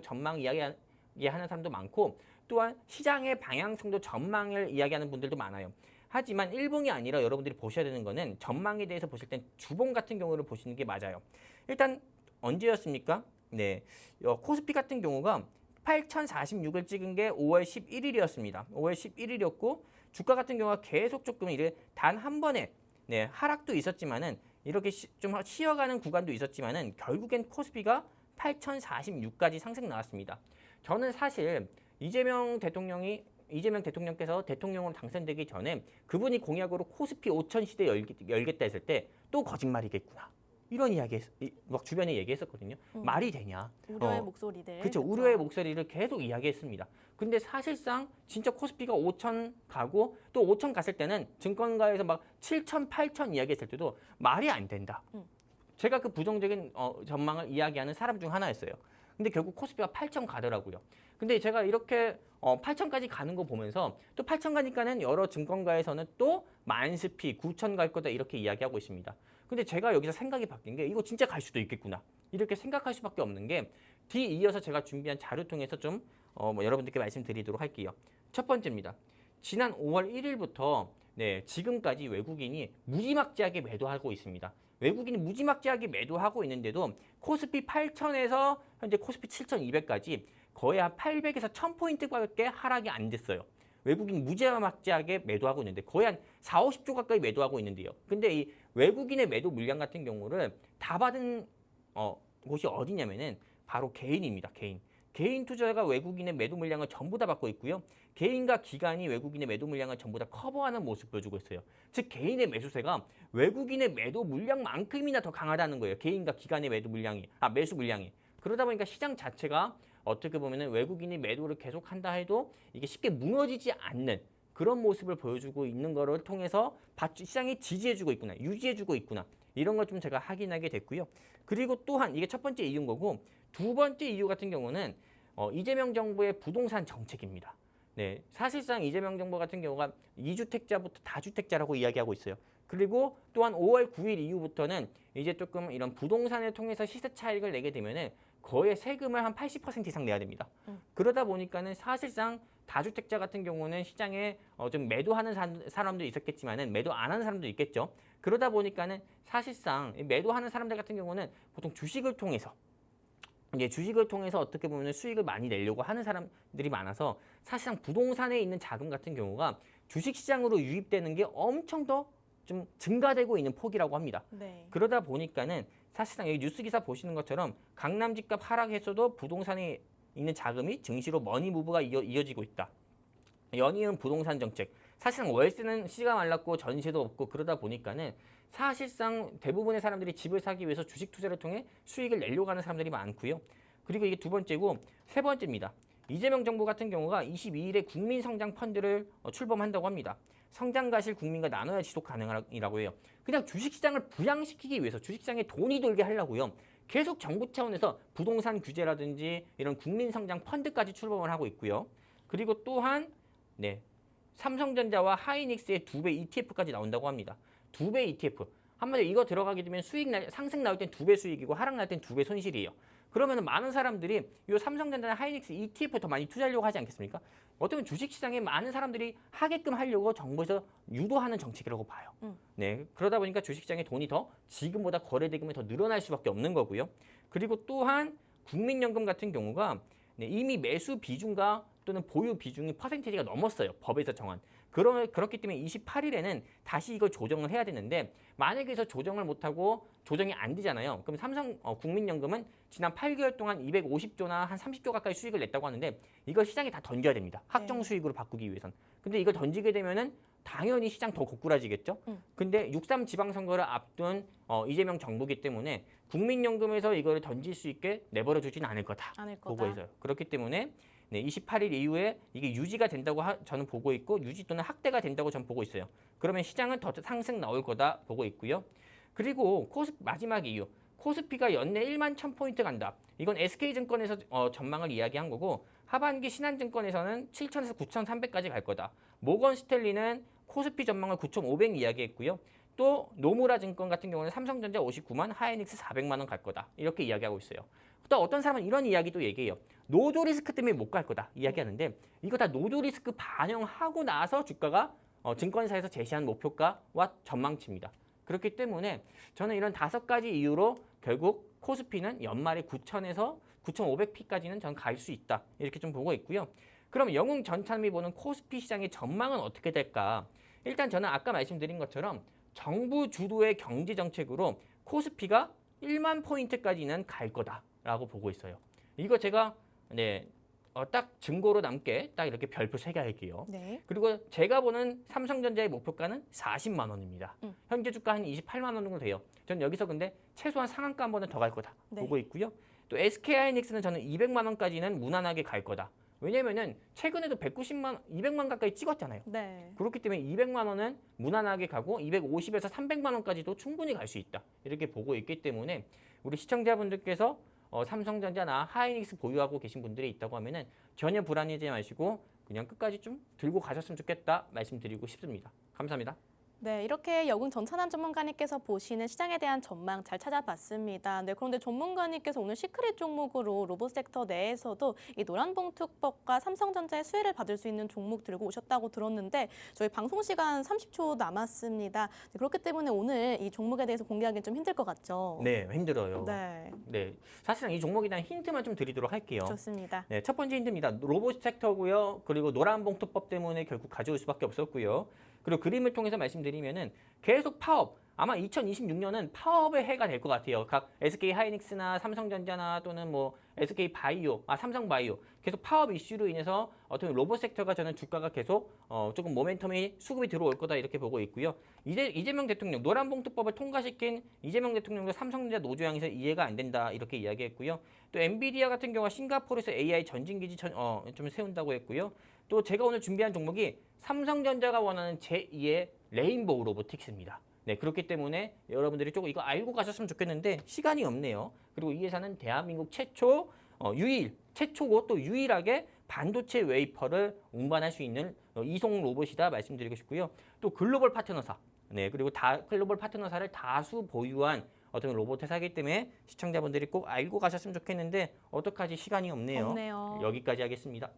전망 이야기하는 사람도 많고 또한 시장의 방향성도 전망을 이야기하는 분들도 많아요. 하지만 일봉이 아니라 여러분들이 보셔야 되는 거는 전망에 대해서 보실 땐 주봉 같은 경우를 보시는 게 맞아요. 일단 언제였습니까? 네, 코스피 같은 경우가 8,046을 찍은 게 5월 11일이었습니다. 5월 11일이었고 주가 같은 경우가 계속 조금 단 한 번에 하락도 있었지만은 이렇게 좀 쉬어가는 구간도 있었지만은 결국엔 코스피가 8,046까지 상승 나왔습니다. 저는 사실 이재명 대통령께서 대통령으로 당선되기 전에 그분이 공약으로 코스피 5천 시대 열겠다 했을 때 또 거짓말이겠구나. 이런 이야기 막 주변에 얘기했었거든요. 말이 되냐? 우려의 목소리들. 그렇죠. 우려의 목소리를 계속 이야기했습니다. 근데 사실상 진짜 코스피가 5천 가고 또 5천 갔을 때는 증권가에서 막 7천, 8천 이야기했을 때도 말이 안 된다. 제가 그 부정적인 전망을 이야기하는 사람 중 하나였어요. 근데 결국 코스피가 8천 가더라고요. 근데 제가 이렇게 8천까지 가는 거 보면서 또 8천 가니까는 여러 증권가에서는 또 만스피 9천 갈 거다 이렇게 이야기하고 있습니다. 근데 제가 여기서 생각이 바뀐 게 이거 진짜 갈 수도 있겠구나. 이렇게 생각할 수밖에 없는 게 뒤이어서 제가 준비한 자료 통해서 좀 여러분들께 말씀드리도록 할게요. 첫 번째입니다. 지난 5월 1일부터 지금까지 외국인이 무지막지하게 매도하고 있습니다. 외국인이 무지막지하게 매도하고 있는데도 코스피 8천에서 현재 코스피 7,200까지 거의 한 800에서 1000포인트밖에 하락이 안 됐어요. 외국인 무지막지하게 매도하고 있는데 거의 한 4, 50조 가까이 매도하고 있는데요. 근데 이 외국인의 매도 물량 같은 경우를 다 받은 곳이 어디냐면은 바로 개인입니다. 개인 투자자가 외국인의 매도 물량을 전부 다 받고 있고요. 개인과 기관이 외국인의 매도 물량을 전부 다 커버하는 모습 보여주고 있어요. 즉 개인의 매수세가 외국인의 매도 물량만큼이나 더 강하다는 거예요. 개인과 기관의 매수 물량이. 그러다 보니까 시장 자체가 어떻게 보면은 외국인이 매도를 계속한다 해도 이게 쉽게 무너지지 않는 그런 모습을 보여주고 있는 거를 통해서 시장이 지지해주고 있구나, 유지해주고 있구나 이런 걸 좀 제가 확인하게 됐고요. 그리고 또한 이게 첫 번째 이유인 거고 두 번째 이유 같은 경우는 이재명 정부의 부동산 정책입니다. 사실상 이재명 정부 같은 경우가 2주택자부터 다주택자라고 이야기하고 있어요. 그리고 또한 5월 9일 이후부터는 이제 조금 이런 부동산을 통해서 시세 차익을 내게 되면은 거의 세금을 한 80% 이상 내야 됩니다. 그러다 보니까는 사실상 다주택자 같은 경우는 시장에 좀 매도하는 사람도 있었겠지만은 매도 안 하는 사람도 있겠죠. 그러다 보니까는 사실상 매도하는 사람들 같은 경우는 보통 주식을 통해서 어떻게 보면 수익을 많이 내려고 하는 사람들이 많아서 사실상 부동산에 있는 자금 같은 경우가 주식시장으로 유입되는 게 엄청 더 좀 증가되고 있는 폭이라고 합니다. 그러다 보니까는 사실상 여기 뉴스 기사 보시는 것처럼 강남 집값 하락했어도 부동산에 있는 자금이 증시로 머니무브가 이어지고 있다. 연이은 부동산 정책. 사실상 월세는 시가 말랐고 전세도 없고 그러다 보니까는 사실상 대부분의 사람들이 집을 사기 위해서 주식 투자를 통해 수익을 내려고 하는 사람들이 많고요. 그리고 이게 두 번째고 세 번째입니다. 이재명 정부 같은 경우가 22일에 국민성장 펀드를 출범한다고 합니다. 성장 가실 국민과 나눠야 지속 가능이라고 해요. 그냥 주식시장을 부양시키기 위해서 주식시장에 돈이 돌게 하려고요. 계속 정부 차원에서 부동산 규제라든지 이런 국민성장 펀드까지 출범을 하고 있고요. 그리고 또한 삼성전자와 하이닉스의 2배 ETF까지 나온다고 합니다. 2배 ETF. 한마디로 이거 들어가게 되면 상승 나올 땐 2배 수익이고 하락 나올 땐 2배 손실이에요. 그러면 많은 사람들이 이 삼성전자나 하이닉스 ETF에 더 많이 투자하려고 하지 않겠습니까? 어쩌면 주식시장에 많은 사람들이 하게끔 하려고 정부에서 유도하는 정책이라고 봐요. 네, 그러다 보니까 주식시장에 돈이 더 지금보다 거래 대금이 더 늘어날 수밖에 없는 거고요. 그리고 또한 국민연금 같은 경우가 네, 이미 매수 비중과 또는 보유 비중이 퍼센테이지가 넘었어요. 법에서 정한. 그렇기 때문에 28일에는 다시 이걸 조정을 해야 되는데 만약에 그래서 조정을 못하고 조정이 안 되잖아요. 그럼 삼성 국민연금은 지난 8개월 동안 250조나 한 30조 가까이 수익을 냈다고 하는데 이걸 시장에 다 던져야 됩니다. 확정 수익으로 바꾸기 위해선. 근데 이걸 던지게 되면은 당연히 시장 더 고꾸라지겠죠. 근데 6.3 지방선거를 앞둔 이재명 정부기 때문에 국민연금에서 이거를 던질 수 있게 내버려 두지는 않을 거다. 보고 있어요. 그렇기 때문에 네, 28일 이후에 이게 유지가 된다고 저는 보고 있고 유지 또는 확대가 된다고 저는 보고 있어요. 그러면 시장은 더 상승 나올 거다 보고 있고요. 그리고 마지막 이유. 코스피가 연내 1만 1,000포인트 간다. 이건 SK증권에서 전망을 이야기한 거고 하반기 신한증권에서는 7,000에서 9,300까지 갈 거다. 모건 스탠리는 코스피 전망을 9,500 이야기했고요. 또 노무라 증권 같은 경우는 삼성전자 59만, 하이닉스 400만 원 갈 거다. 이렇게 이야기하고 있어요. 또 어떤 사람은 이런 이야기도 얘기해요. 노조 리스크 때문에 못 갈 거다 이야기하는데 이거 다 노조 리스크 반영하고 나서 주가가 증권사에서 제시한 목표가와 전망치입니다. 그렇기 때문에 저는 이런 5가지 이유로 결국 코스피는 연말에 9,000에서 9,500P까지는 저는 갈 수 있다. 이렇게 좀 보고 있고요. 그럼 영웅 전참이 보는 코스피 시장의 전망은 어떻게 될까? 일단 저는 아까 말씀드린 것처럼 정부 주도의 경제 정책으로 코스피가 1만 포인트까지는 갈 거다라고 보고 있어요. 이거 제가 딱 증거로 남게 딱 이렇게 별표 3개 할게요. 네. 그리고 제가 보는 삼성전자의 목표가는 40만 원입니다. 현재 주가 한 28만 원 정도 돼요. 저는 여기서 근데 최소한 상한가 한 번은 더 갈 거다 보고 있고요. 또 SK하이닉스는 저는 200만 원까지는 무난하게 갈 거다. 왜냐면은 최근에도 200만 가까이 찍었잖아요. 네. 그렇기 때문에 200만 원은 무난하게 가고 250에서 300만 원까지도 충분히 갈 수 있다. 이렇게 보고 있기 때문에 우리 시청자분들께서 삼성전자나 하이닉스 보유하고 계신 분들이 있다고 하면은 전혀 불안해하지 마시고 그냥 끝까지 좀 들고 가셨으면 좋겠다 말씀드리고 싶습니다. 감사합니다. 네, 이렇게 영웅 전찬환 전문가님께서 보시는 시장에 대한 전망 잘 찾아봤습니다. 네, 그런데 전문가님께서 오늘 시크릿 종목으로 로봇 섹터 내에서도 이 노란봉투법과 삼성전자의 수혜를 받을 수 있는 종목 들고 오셨다고 들었는데 저희 방송 시간 30초 남았습니다. 네, 그렇기 때문에 오늘 이 종목에 대해서 공개하기는 좀 힘들 것 같죠? 네, 힘들어요. 네, 사실상 이 종목에 대한 힌트만 좀 드리도록 할게요. 좋습니다. 네, 첫 번째 힌트입니다. 로봇 섹터고요. 그리고 노란봉투법 때문에 결국 가져올 수밖에 없었고요. 그리고 그림을 통해서 말씀드리면은 계속 파업, 아마 2026년은 파업의 해가 될 것 같아요. 각 SK 하이닉스나 삼성전자나 또는 뭐 SK 바이오, 삼성 바이오 계속 파업 이슈로 인해서 어떤 로봇 섹터가 저는 주가가 계속 조금 모멘텀이 수급이 들어올 거다 이렇게 보고 있고요. 이재명 대통령 노란봉투법을 통과시킨 이재명 대통령도 삼성전자 노조양에서 이해가 안 된다 이렇게 이야기했고요. 또 엔비디아 같은 경우가 싱가포르에서 AI 전진기지 좀 세운다고 했고요. 또 제가 오늘 준비한 종목이 삼성전자가 원하는 제2의 레인보우 로보틱스입니다. 네, 그렇기 때문에 여러분들이 조금 이거 알고 가셨으면 좋겠는데 시간이 없네요. 그리고 이 회사는 대한민국 최초고 또 유일하게 반도체 웨이퍼를 운반할 수 있는 이송 로봇이다 말씀드리고 싶고요. 또 글로벌 파트너사, 네, 그리고 글로벌 파트너사를 다수 보유한 어떤 로봇 회사이기 때문에 시청자분들이 꼭 알고 가셨으면 좋겠는데 어떡하지 시간이 없네요. 여기까지 하겠습니다.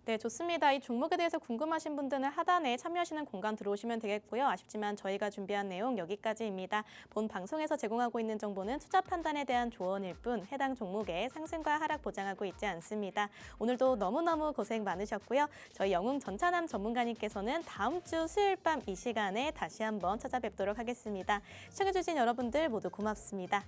네, 좋습니다. 이 종목에 대해서 궁금하신 분들은 하단에 참여하시는 공간 들어오시면 되겠고요. 아쉽지만 저희가 준비한 내용 여기까지입니다. 본 방송에서 제공하고 있는 정보는 투자 판단에 대한 조언일 뿐 해당 종목의 상승과 하락 보장하고 있지 않습니다. 오늘도 너무너무 고생 많으셨고요. 저희 영웅 전찬함 전문가님께서는 다음 주 수요일 밤 이 시간에 다시 한번 찾아뵙도록 하겠습니다. 시청해주신 여러분들 모두 고맙습니다.